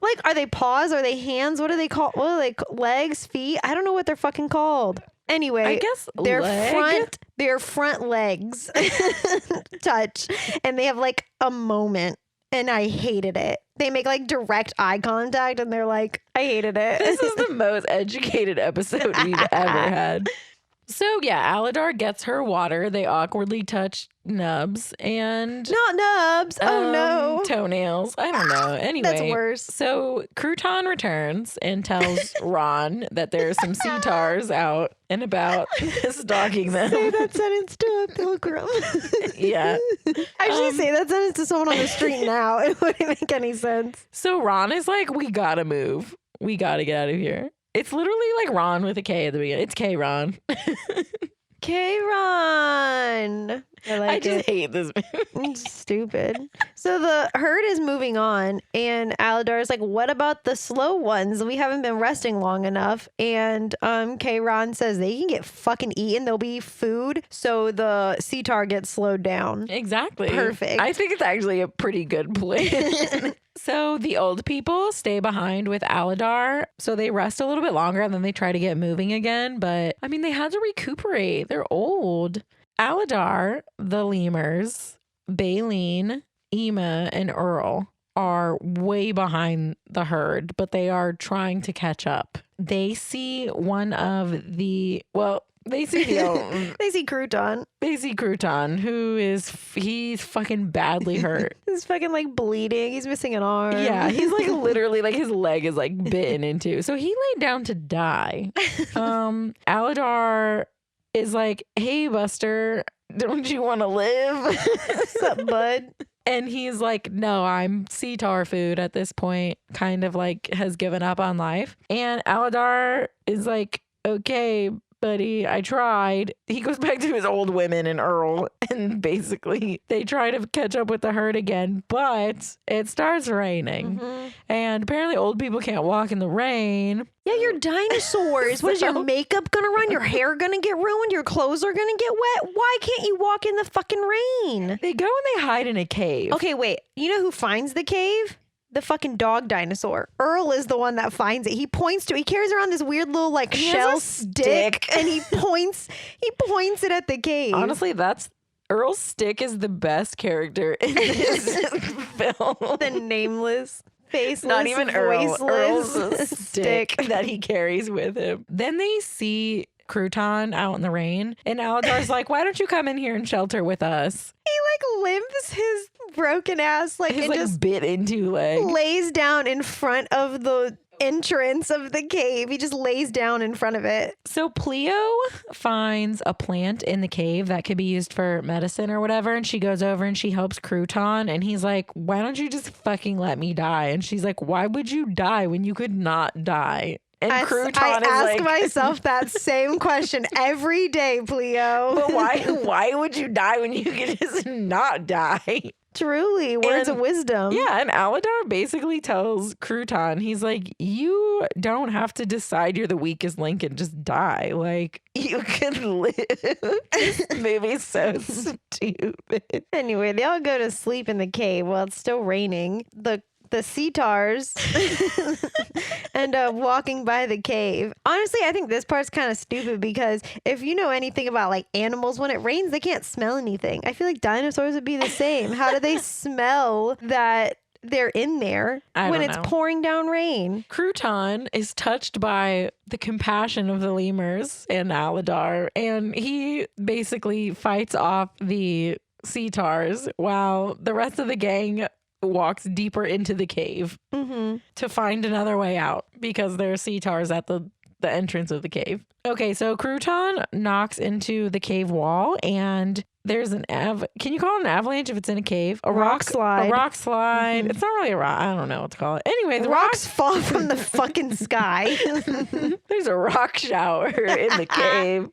Like, are they paws? Are they hands? What are they called? What are they? Legs? Feet? I don't know what they're fucking called. Anyway, I guess their front legs touch, and they have like a moment, and I hated it. They make like direct eye contact, and they're like, I hated it. This is the most educated episode we've ever had. So yeah, Alidar gets her water. They awkwardly touch nubs and not nubs. Oh no, toenails. I don't know. Anyway, that's worse. So Crouton returns and tells Ron that there's some cetars out and about stalking them. Say that sentence to a pilgrim. Yeah. Actually, say that sentence to someone on the street now. It wouldn't make any sense. So Ron is like, we gotta move. We gotta get out of here. It's literally like Ron with a K at the beginning. It's K-Ron. K-Ron. I just hate this movie. It's stupid. So the herd is moving on, and Alidar is like, what about the slow ones? We haven't been resting long enough. And K-Ron says they can get fucking eaten. There'll be food. So the cetar gets slowed down. Exactly. Perfect. I think it's actually a pretty good plan. So the old people stay behind with Alidar. So they rest a little bit longer and then they try to get moving again. But I mean, they had to recuperate. They're old. Alidar, the lemurs, Baleen, Ema, and Earl are way behind the herd, but they are trying to catch up. They see one of the, they see they see Crouton. They see Crouton, he's fucking badly hurt. He's fucking like bleeding. He's missing an arm. Yeah, he's like literally like his leg is like bitten into. So he laid down to die. Alidar is like, hey, Buster, don't you want to live? What's up, bud? And he's like, no, I'm cetar food at this point, kind of like has given up on life. And Alidar is like, okay, buddy, I tried. He goes back to his old women and Earl, and basically they try to catch up with the herd again, but it starts raining. Mm-hmm. And apparently old people can't walk in the rain. Yeah, you're dinosaurs. What is your makeup gonna run? Your hair gonna get ruined? Your clothes are gonna get wet? Why can't you walk in the fucking rain? They go and they hide in a cave. Okay, wait. You know who finds the cave? The fucking dog dinosaur. Earl is the one that finds it. He carries around this weird little like shell stick and he points it at the cave. Honestly, Earl's stick is the best character in this film. The nameless, faceless, not even voiceless Earl's stick that he carries with him. Then they see Crouton out in the rain, and Alidar's like, why don't you come in here and shelter with us? He like limps his broken ass and just bit into leg, lays down in front of the entrance of the cave. He just lays down in front of it. So Pleo finds a plant in the cave that could be used for medicine or whatever. And she goes over and she helps Crouton. And he's like, why don't you just fucking let me die? And she's like, why would you die when you could not die? And Crouton I ask like, myself that same question every day, Pleo. But why would you die when you could just not die? Truly, words of wisdom. Yeah, and Aladar basically tells Crouton, he's like, you don't have to decide you're the weakest link and just die. Like, you can live. This movie's so stupid. Anyway, they all go to sleep in the cave while it's still raining. The cetars end up walking by the cave. Honestly, I think this part's kind of stupid because if you know anything about like animals, when it rains, they can't smell anything. I feel like dinosaurs would be the same. How do they smell that they're in there when it's pouring down rain? Crouton is touched by the compassion of the lemurs and Aladar, and he basically fights off the cetars while the rest of the gang walks deeper into the cave to find another way out because there are cetars at the entrance of the cave. Okay, so Crouton knocks into the cave wall and there's an can you call it an avalanche if it's in a cave? A rock slide. A rock slide. It's not really a rock. I don't know what to call it. Anyway, the rocks fall from the fucking sky. There's a rock shower in the cave.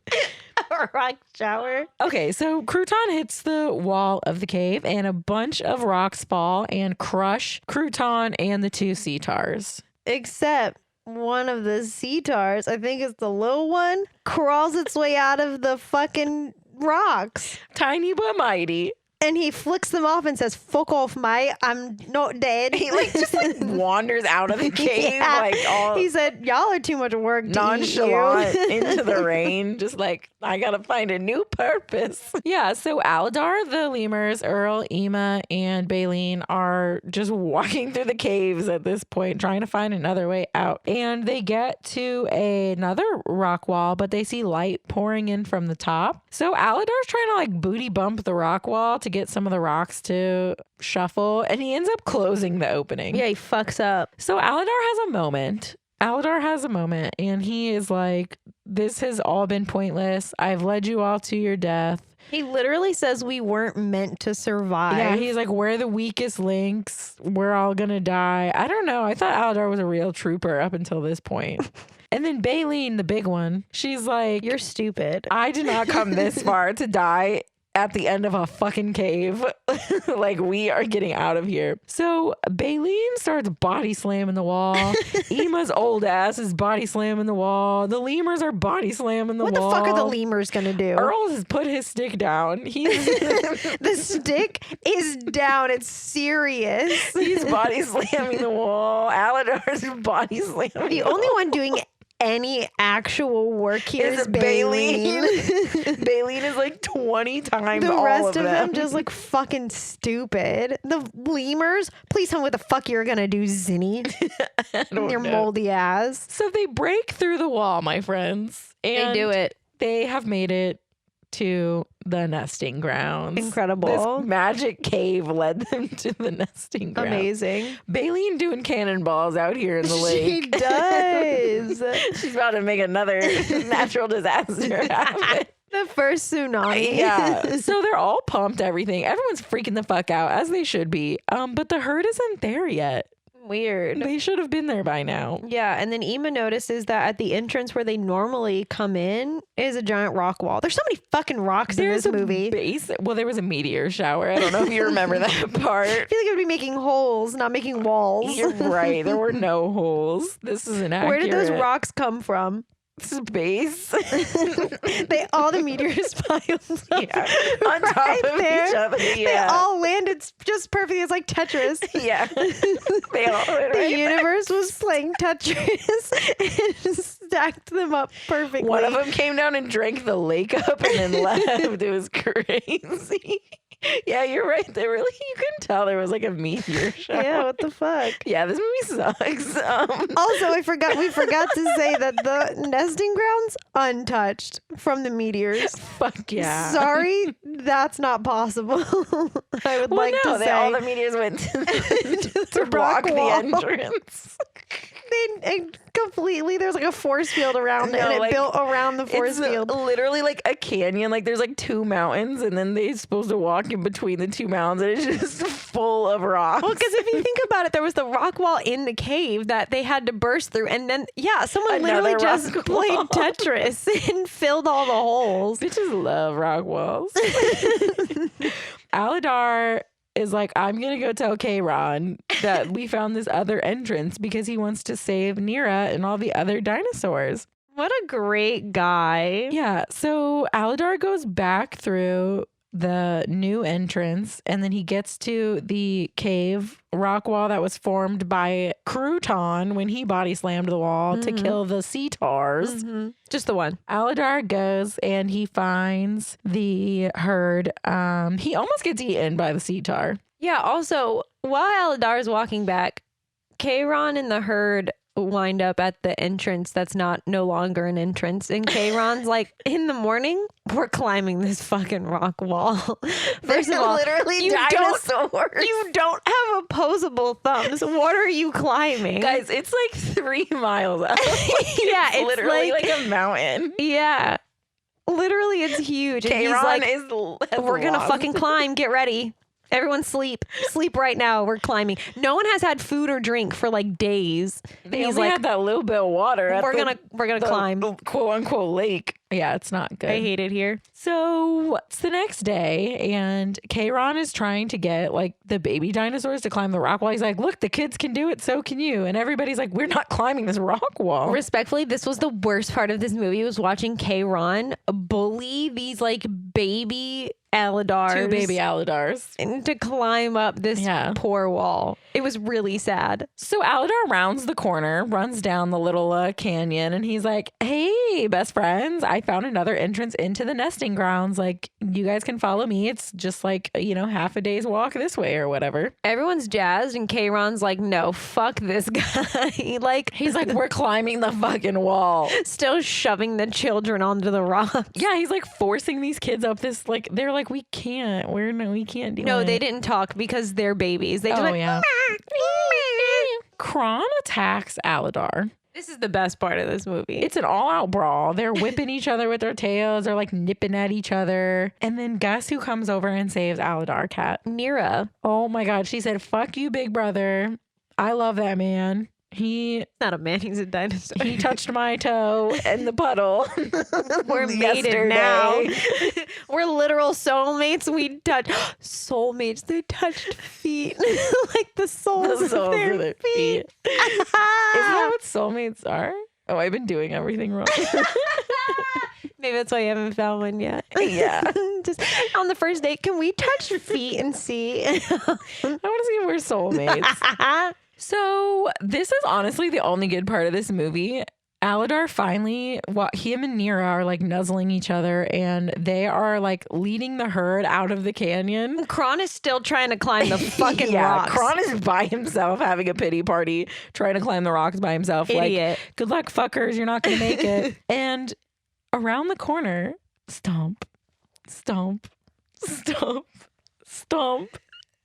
A rock shower. Okay, so Crouton hits the wall of the cave and a bunch of rocks fall and crush Crouton and the two cetars. Except one of the cetars, I think it's the little one, crawls its way out of the fucking rocks. Tiny but mighty. And he flicks them off and says, fuck off, mate. I'm not dead. He just wanders out of the cave. Yeah. Like all he said, y'all are too much work to nonchalant eat you. into the rain. Just like, I gotta find a new purpose. Yeah, so Aladar, the lemurs, Earl, Ema, and Baleen are just walking through the caves at this point, trying to find another way out. And they get to another rock wall, but they see light pouring in from the top. So Aladar's trying to like booty bump the rock wall to get some of the rocks to shuffle, and he ends up closing the opening. Yeah, he fucks up. So Aladar has a moment, and he is like, this has all been pointless. I've led you all to your death. He literally says we weren't meant to survive. Yeah, he's like, we're the weakest links. We're all gonna die. I don't know. I thought Aladar was a real trooper up until this point. And then Baleen, the big one, she's like, you're stupid. I did not come this far to die at the end of a fucking cave. Like, we are getting out of here. So Baleen starts body slamming the wall. Ema's old ass is body slamming the wall. The lemurs are body slamming the wall. What the fuck are the lemurs gonna do? Earl has put his stick down. The stick is down. It's serious. He's body slamming the wall. Aladar's body slamming the only one doing any actual work here is Baleen. Baleen is like 20 times the all rest of them just like fucking stupid. The lemurs, please tell me what the fuck you're gonna do, Zinni. Your moldy ass. So they break through the wall, my friends. And they do it. They have made it to the nesting grounds. Incredible. This magic cave led them to the nesting grounds. Amazing. Baleen doing cannonballs out here in the lake. She does. She's about to make another natural disaster happen. The first tsunami. Yeah. So they're all pumped, everything. Everyone's freaking the fuck out, as they should be. But the herd isn't there yet. Weird. They should have been there by now. Yeah, and then Ema notices that at the entrance where they normally come in is a giant rock wall. There's so many fucking rocks in this movie. Well, there was a meteor shower. I don't know if you remember that part. I feel like it would be making holes, not making walls. You're right. There were no holes. This is inaccurate. Where did those rocks come from? Space. All the meteors piled up on top of there. each other. Yeah. They all landed just perfectly. It's like Tetris. Yeah. They all the universe was playing Tetris and stacked them up perfectly. One of them came down and drank the lake up and then left. It was crazy. Yeah, you're right. They really, you couldn't tell there was like a meteor shower. Yeah, what the fuck? Yeah, this movie sucks. Also, we forgot to say that the nesting grounds untouched from the meteors. Fuck yeah. Sorry, that's not possible. I would like to say all the meteors went to block the entrance. they completely, there's like a force field around it, and it built around the force field. Literally like a canyon. Like there's like 2 mountains, and then they're supposed to walk in between the 2 mountains, and it's just full of rocks. Well, because if you think about it, there was the rock wall in the cave that they had to burst through, and then someone literally just played Tetris and filled all the holes. Bitches love rock walls. Aladar is like, I'm gonna go tell Kayron that we found this other entrance because he wants to save Nira and all the other dinosaurs. What a great guy. Yeah, so Aladar goes back through the new entrance, and then he gets to the cave rock wall that was formed by Crouton when he body slammed the wall to kill the Cetars. Just the one. Aladar goes and he finds the herd. He almost gets eaten by the Cetar. Yeah, also, while Aladar is walking back, Kayron and the herd wind up at the entrance that's no longer an entrance, and Kayron's like, in the morning we're climbing this fucking rock wall. First of all, literally dinosaurs. You don't have opposable thumbs. What are you climbing, guys? It's like 3 miles up. Yeah, it's literally like a mountain. Yeah, literally, it's huge. Kayron is we're gonna fucking climb. Get ready. Everyone sleep right now. We're climbing. No one has had food or drink for like days. They only had that little bit of water. We're gonna climb. Quote unquote lake. Yeah, it's not good. I hate it here. So it's the next day, and Kayron is trying to get like the baby dinosaurs to climb the rock wall. He's like, look, the kids can do it, so can you. And everybody's like, we're not climbing this rock wall. Respectfully, this was the worst part of this movie, was watching Kayron bully these like baby Aladars. 2 baby Aladars. And to climb up this poor wall. It was really sad. So Aladar rounds the corner, runs down the little canyon, and he's like, hey, best friends, I found another entrance into the nesting grounds. Like, you guys can follow me. It's just like, half a day's walk this way or whatever. Everyone's jazzed, and Kayron's like, no, fuck this guy. Like, he's like, we're climbing the fucking wall. Still shoving the children onto the rocks. Yeah, he's like forcing these kids up this, like, they're like, we can't do it. No, they didn't talk because they're babies. They just Kron attacks Aladar. This is the best part of this movie. It's an all-out brawl. They're whipping each other with their tails. They're like nipping at each other. And then guess who comes over and saves Aladar, Kat? Nira. Oh my God. She said, fuck you, big brother. I love that man. He's not a man, he's a dinosaur. He touched my toe in the puddle. We're mated now. We're literal soulmates. We touch soulmates. They touched feet. Like the souls of their feet. Isn't that what soulmates are? Oh, I've been doing everything wrong. Maybe that's why you haven't found one yet. Yeah. Just on the first date, can we touch feet and see? I want to see if we're soulmates. So this is honestly the only good part of this movie. Aladar finally, him and Nira are like nuzzling each other, and they are like leading the herd out of the canyon. Kron is still trying to climb the fucking rocks. Kron is by himself having a pity party, trying to climb the rocks by himself. Idiot. Like, good luck, fuckers. You're not going to make it. And around the corner, stomp, stomp, stomp, stomp.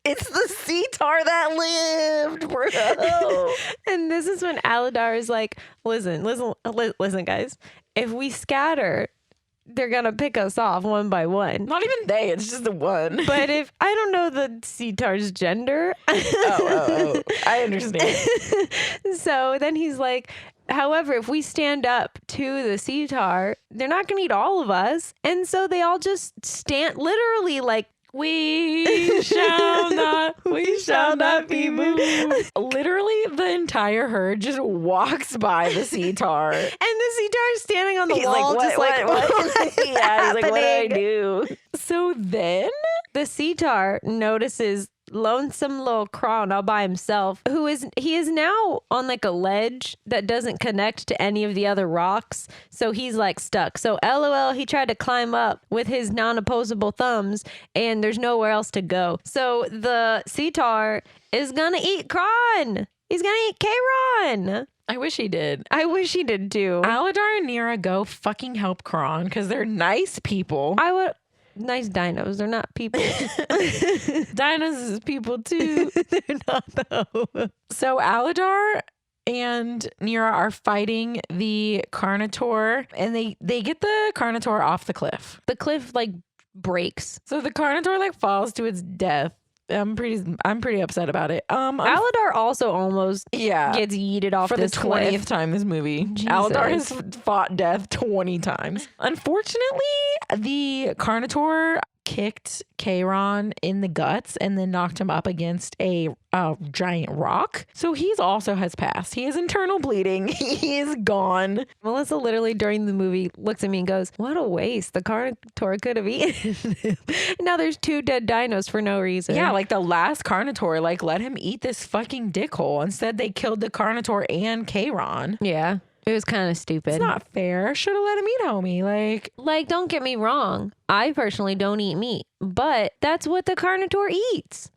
It's the Cetar that lived, bro. And this is when Aladar is like, listen, guys. If we scatter, they're going to pick us off one by one. Not even they. It's just the one. But if I don't know the Cetar's gender. Oh. I understand. So then he's like, however, if we stand up to the Cetar, they're not going to eat all of us. And so they all just stand literally like, we shall not be moved. Literally, the entire herd just walks by the Cetar. And the Cetar is standing on the wall, like, just like, what? Yeah, he's like, what did I do? So then the Cetar notices lonesome little Kron all by himself, he is now on like a ledge that doesn't connect to any of the other rocks, so he's like stuck. So LOL, he tried to climb up with his non-opposable thumbs and there's nowhere else to go. So the Cetar is gonna eat Kron. He's gonna eat Kayron. I wish he did. I wish he did too. Aladar and Nira go fucking help Kron because they're nice people. Nice dinos. They're not people. Dinos is people too. They're not though. So Aladar and Nira are fighting the Carnotaur, and they get the Carnotaur off the cliff. The cliff like breaks. So the Carnotaur like falls to its death. I'm pretty upset about it. Aladar also almost gets yeeted off for this the 20th time this movie. Jesus. Aladar has fought death 20 times. Unfortunately, the Carnotaur kicked Chiron in the guts and then knocked him up against a giant rock. So he's also has passed. He has internal bleeding. He is gone. Melissa literally during the movie looks at me and goes, what a waste. The Carnotaur could have eaten him. Now there's 2 dead dinos for no reason. Yeah, like the last Carnotaur, like let him eat this fucking dickhole. Instead they killed the Carnotaur and Chiron. Yeah. It was kind of stupid. It's not fair. Should have let him eat homie. Like, don't get me wrong. I personally don't eat meat, but that's what the Carnotaur eats.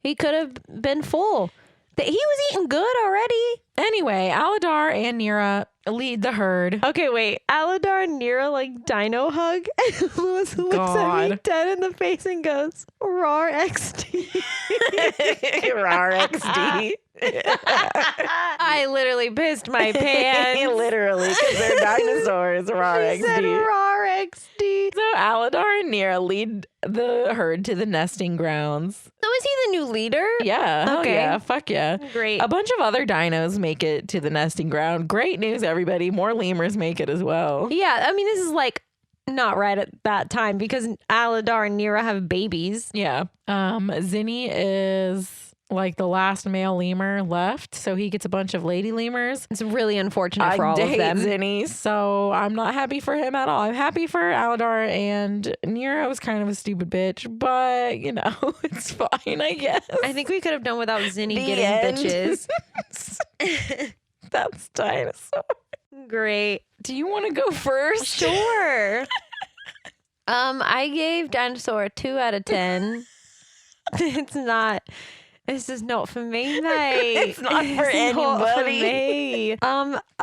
He could have been full. He was eating good already. Anyway, Aladar and Nira lead the herd. Okay, wait. Aladar and Nira like dino hug. And Lewis looks at me dead in the face and goes, RAWR XD. RAWR XD. I literally pissed my pants. Literally, because they're dinosaurs. RAWR XD. Said RAWR XD. So Aladar and Nira lead the herd to the nesting grounds. So is he the new leader? Yeah. Okay. Yeah. Fuck yeah. Great. A bunch of other dinos make it to the nesting ground. Great news, everybody. More lemurs make it as well. Yeah. I mean, this is like not right at that time because Aladar and Nira have babies. Yeah. Zinni is like the last male lemur left, so he gets a bunch of lady lemurs. It's really unfortunate for all of them. Zinni, so I'm not happy for him at all. I'm happy for Aladar, and Nira was kind of a stupid bitch, but you know, it's fine, I guess. I think we could have done without Zinni getting bitches. That's Dinosaur. Great. Do you want to go first? Sure. I gave Dinosaur a 2 out of 10. This is not for me, mate. It's not for anybody. Not for me.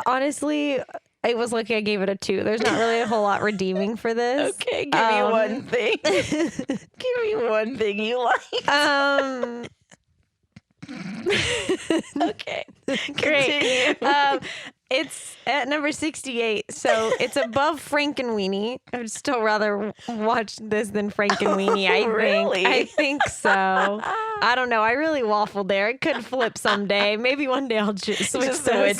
Honestly, it was lucky I gave it a 2. There's not really a whole lot redeeming for this. Okay, give me one thing. Give me one thing you like. Okay. Great. It's at number 68, so it's above Frankenweenie. I would still rather watch this than Frankenweenie, I think. Really? I think so. I don't know. I really waffled there. It could flip someday. Maybe one day I'll switch those two. I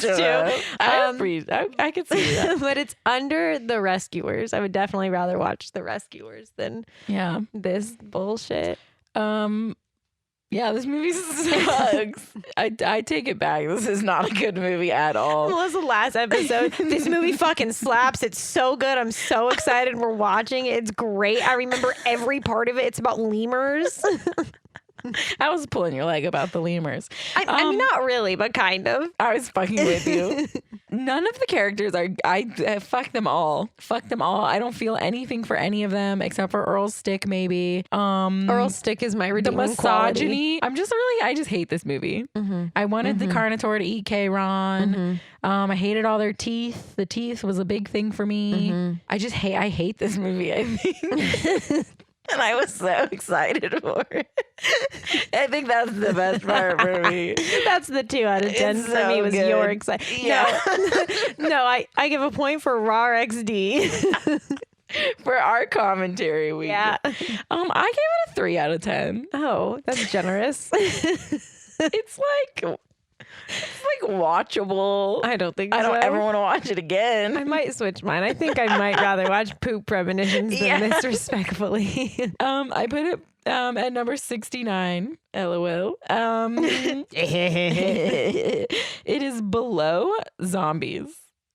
could see that. But it's under The Rescuers. I would definitely rather watch The Rescuers than this bullshit. Yeah, this movie sucks. I take it back. This is not a good movie at all. What was the last episode? This movie fucking slaps. It's so good. I'm so excited we're watching it. It's great. I remember every part of it. It's about lemurs. I was pulling your leg about the lemurs. I mean, not really, but kind of. I was fucking with you. None of the characters are. Fuck them all. Fuck them all. I don't feel anything for any of them except for Earl's Stick, maybe. Earl's Stick is my redeeming the misogyny. Quality. I just hate this movie. Mm-hmm. I wanted the Carnotaur to eat Chiron. I hated all their teeth. The teeth was a big thing for me. I hate this movie, I think. And I was so excited for it. I think that's the best part for me. That's the 2 out of 10 for me was your excitement. Yeah. No, I give a point for RAWR XD. For our commentary week. Yeah. I gave it a 3 out of 10. Oh, that's generous. It's like watchable. I don't think I don't ever want to watch it again. I might switch mine. I think I might rather watch Poop Premonitions than this, respectfully. I put it at number 69. LOL. It is below Zombies.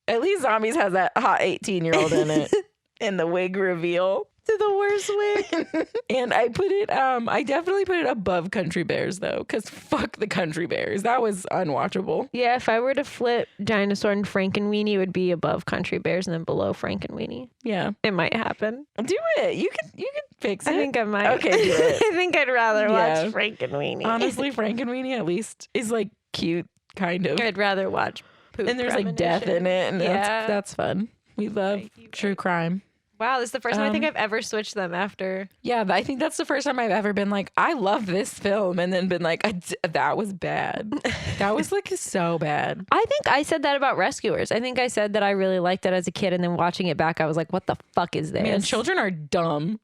At least Zombies has that hot 18-year-old in it. And the wig reveal. To the worst wig. And I put it, I definitely put it above Country Bears, though, because fuck the Country Bears. That was unwatchable. Yeah, if I were to flip Dinosaur and Frankenweenie, it would be above Country Bears and then below Frankenweenie. Yeah. It might happen. Do it. You can fix it. I think I might. Okay, do it. I think I'd rather watch Frankenweenie. Honestly, Frankenweenie at least is like cute, kind of. I'd rather watch Poop And there's like death in it, and yeah. that's fun. We love true crime. Wow, this is the first time I think I've ever switched them after. Yeah, but I think that's the first time I've ever been like, I love this film, and then been like, that was bad. That was like so bad. I think I said that about Rescuers. I think I said that I really liked it as a kid, and then watching it back, I was like, what the fuck is this? Man, children are dumb.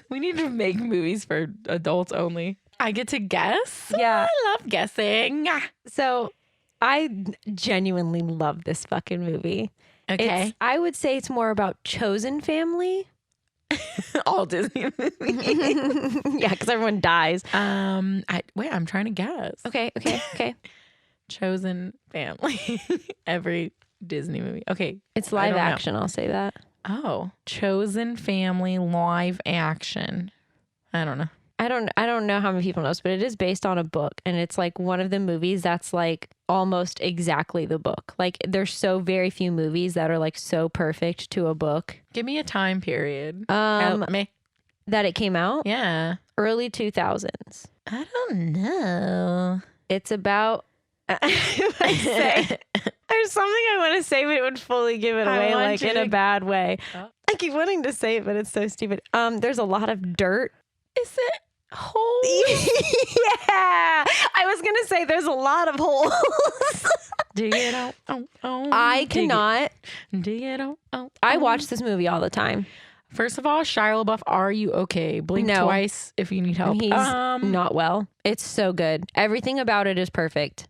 We need to make movies for adults only. I get to guess? Yeah. I love guessing. So I genuinely love this fucking movie. Okay. I would say it's more about chosen family. All Disney movies. Yeah, because everyone dies. I'm trying to guess. Okay. Chosen family. Every Disney movie. Okay. It's live action, I'll say that. Oh. Chosen family live action. I don't know. I don't know how many people know this, but it is based on a book, and it's like one of the movies that's like almost exactly the book. Like there's so very few movies that are like so perfect to a book. Give me a time period. Help me. That it came out? Yeah. Early 2000s. I don't know. It's about there's something I want to say, but it would fully give it away, like in a bad way. Oh. I keep wanting to say it, but it's so stupid. There's a lot of dirt. Is it holes? Yeah. I was going to say there's a lot of holes. Dig it out. I cannot. Dig it out. I watch this movie all the time. First of all, Shia LaBeouf, are you okay? Blink twice if you need help. He's not well. It's so good. Everything about it is perfect.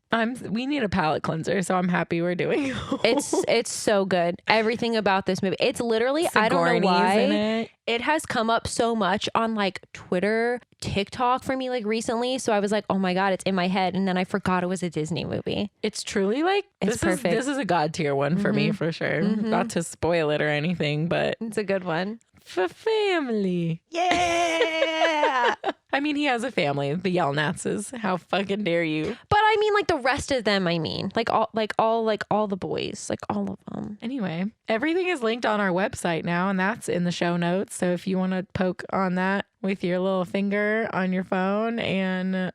We need a palate cleanser, so I'm happy we're doing it. It's so good. Everything about this movie. It's literally, I don't know why. It has come up so much on like Twitter, TikTok for me like recently. So I was like, oh my God, it's in my head. And then I forgot it was a Disney movie. It's truly like, it's perfect. This is a God tier one for me for sure. Not to spoil it or anything, but it's a good one. For family. Yeah. I mean, he has a family, the Yelnatzes. How fucking dare you? But I mean, like the rest of them, like all the boys, like all of them. Anyway, everything is linked on our website now, and that's in the show notes. So if you want to poke on that with your little finger on your phone and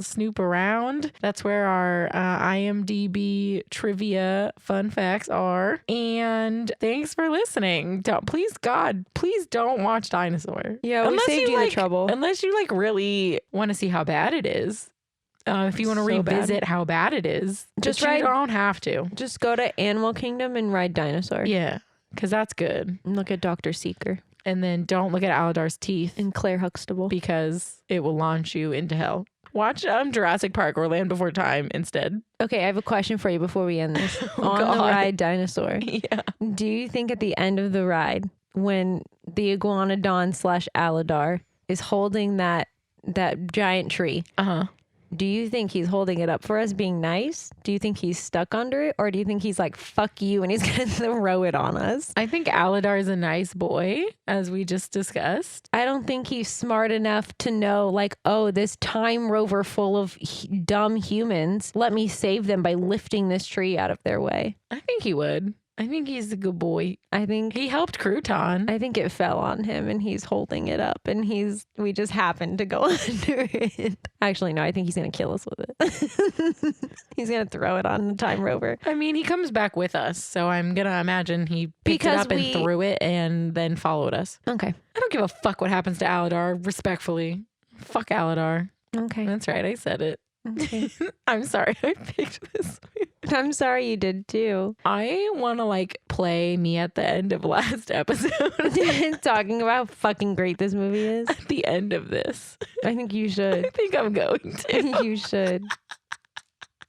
snoop around, that's where our IMDb trivia fun facts are. And thanks for listening. Please don't watch Dinosaur. Yeah, we saved you the trouble. Unless you like really want to see how bad it is. If you want to revisit how bad it is, you don't have to. Just go to Animal Kingdom and ride Dinosaur. Yeah, because that's good. And look at Dr. Seeker. And then don't look at Aladar's teeth. And Claire Huxtable. Because it will launch you into hell. Watch Jurassic Park or Land Before Time instead. Okay, I have a question for you before we end this. On the ride Dinosaur. Yeah. Do you think at the end of the ride, when the Iguanodon / Aladar is holding that giant tree, do you think he's holding it up for us being nice? Do you think he's stuck under it? Or do you think he's like, fuck you, and he's going to throw it on us? I think Aladar is a nice boy, as we just discussed. I don't think he's smart enough to know, like, oh, this time rover full of dumb humans, let me save them by lifting this tree out of their way. I think he would. I think he's a good boy. I think he helped Crouton. I think it fell on him and he's holding it up and we just happened to go under it. Actually, no, I think he's going to kill us with it. He's going to throw it on the time rover. I mean, he comes back with us. So I'm going to imagine he picked it up and threw it and then followed us. Okay. I don't give a fuck what happens to Aladar, respectfully. Fuck Aladar. Okay. That's right. I said it. Okay. I'm sorry I picked this. I'm sorry you did too. I want to like play me at the end of last episode. Talking about how fucking great this movie is. At the end of this. I think you should. I think I'm going to. You should.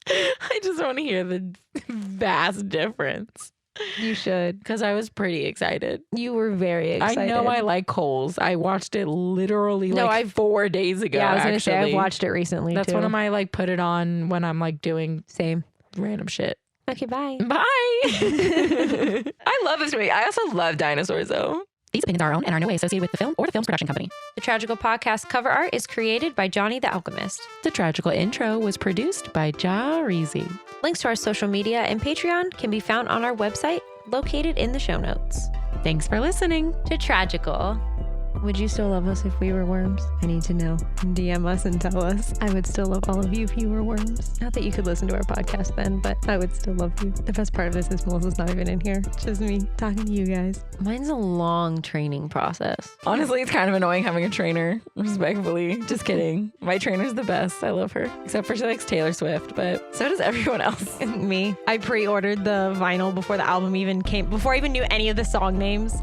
I just want to hear the vast difference. You should. Because I was pretty excited. You were very excited. I know I like Coles. I watched it literally 4 days ago. Yeah, I was going to say I've watched it recently That's too. one of my like put it on when I'm like doing same random shit. Okay, bye. Bye. I love this movie. I also love dinosaurs though. These opinions are our own and are no way associated with the film or the film's production company. The Tragical podcast cover art is created by Johnny the Alchemist. The Tragical intro was produced by Ja Reezy. Links to our social media and Patreon can be found on our website, located in the show notes. Thanks for listening to Tragical. Would you still love us if we were worms? I need to know. DM us and tell us. I would still love all of you if you were worms. Not that you could listen to our podcast then, but I would still love you. The best part of this is Melissa's not even in here. It's just me talking to you guys. Mine's a long training process. Honestly, it's kind of annoying having a trainer, respectbefully. Just kidding. My trainer's the best. I love her. Except for she likes Taylor Swift, but so does everyone else. Me. I pre-ordered the vinyl before the album even came, before I even knew any of the song names.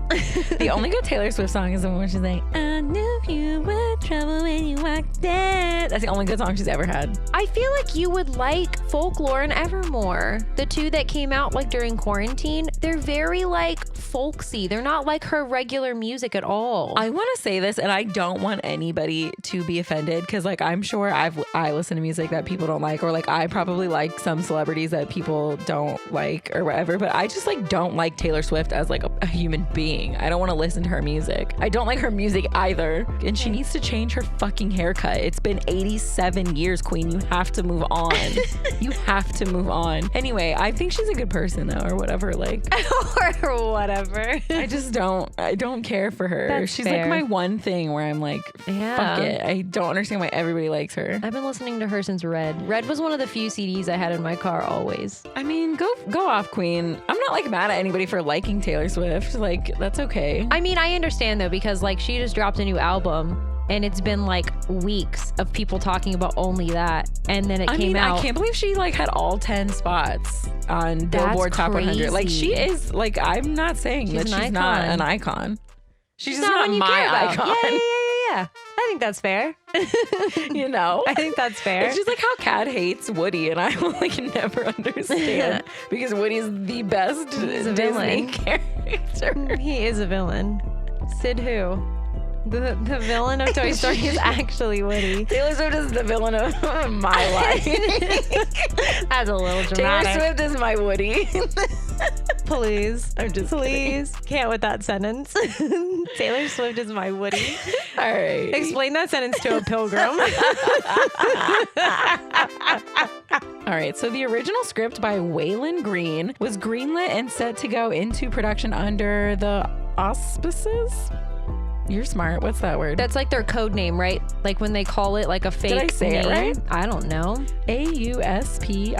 The only good Taylor Swift song is the one where she's like, I knew you were trouble when you walked in. That's the only good song she's ever had. I feel like you would like Folklore and Evermore. The two that came out like during quarantine, they're very like folksy. They're not like her regular music at all. I want to say this, and I don't want anybody to be offended, because like I'm sure I listen to music that people don't like, or like I probably like some celebrities that people don't like or whatever, but I just like don't like Taylor Swift as like a human being. I don't want to listen to her music. I don't like her music either, and she needs to change her fucking haircut. It's been 87 years, queen. You have to move on. You have to move on. Anyway, I think she's a good person though, or whatever, like or whatever. I don't care for her. She's fair. like my one thing where I'm like, fuck it. I don't understand why everybody likes her. I've been listening to her since Red. Red was one of the few CDs I had in my car always. I mean, go off, queen. I'm not like mad at anybody for liking Taylor Swift. Like, that's okay. I mean, I understand though, because like she just dropped a new album and it's been like weeks of people talking about only that, and then it came out. I can't believe she like had all 10 spots on Billboard Top 100. Like, she is like, I'm not saying she's not an icon. She's just not my icon. Yeah. I think that's fair. You know? I think that's fair. It's just like how Kat hates Woody, and I will like never understand because Woody's the best Disney character. He is a villain. Sid who? The villain of Toy Story is actually Woody. Taylor Swift is the villain of my life. That's a little dramatic. Taylor Swift is my Woody. Please. I'm just Please. Kidding. Can't with that sentence. Taylor Swift is my Woody. All right. Explain that sentence to a pilgrim. All right. So the original script by Waylon Green was greenlit and set to go into production under the auspices. You're smart. What's that word? That's like their code name, right? Like when they call it like a fake name. Did I say it right? I don't know. AUSPICES.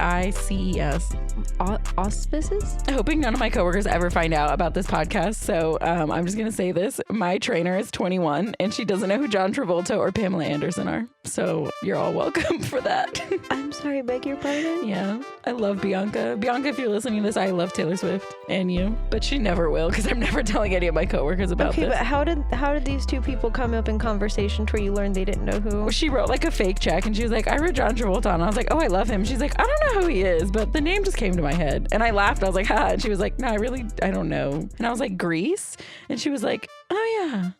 Auspices? I'm hoping none of my coworkers ever find out about this podcast. So I'm just going to say this. My trainer is 21 and she doesn't know who John Travolta or Pamela Anderson are. So you're all welcome for that. I'm sorry, beg your pardon? Yeah. I love Bianca. Bianca, if you're listening to this, I love Taylor Swift and you. But she never will, because I'm never telling any of my coworkers about this. Okay, but how did these two people come up in conversation to where you learned they didn't know who? She wrote like a fake check and she was like, I wrote John Travolta, and I was like, oh, I love him. She's like, I don't know who he is, but the name just came to my head. And I laughed. I was like, ha. And she was like, no, I don't know. And I was like, Grease? And she was like, oh yeah.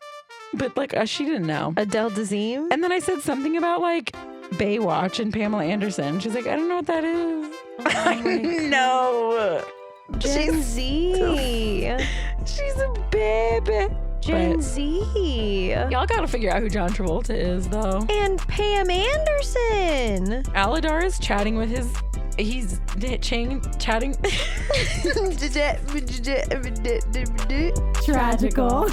But like, she didn't know. Adele Dazeem? And then I said something about like Baywatch and Pamela Anderson. She's like, I don't know what that is. Oh I know. Gen Z. She's a baby. Gen Z. Y'all gotta figure out who John Travolta is, though. And Pam Anderson. Aladar is chatting with his... He's chatting... Tragical.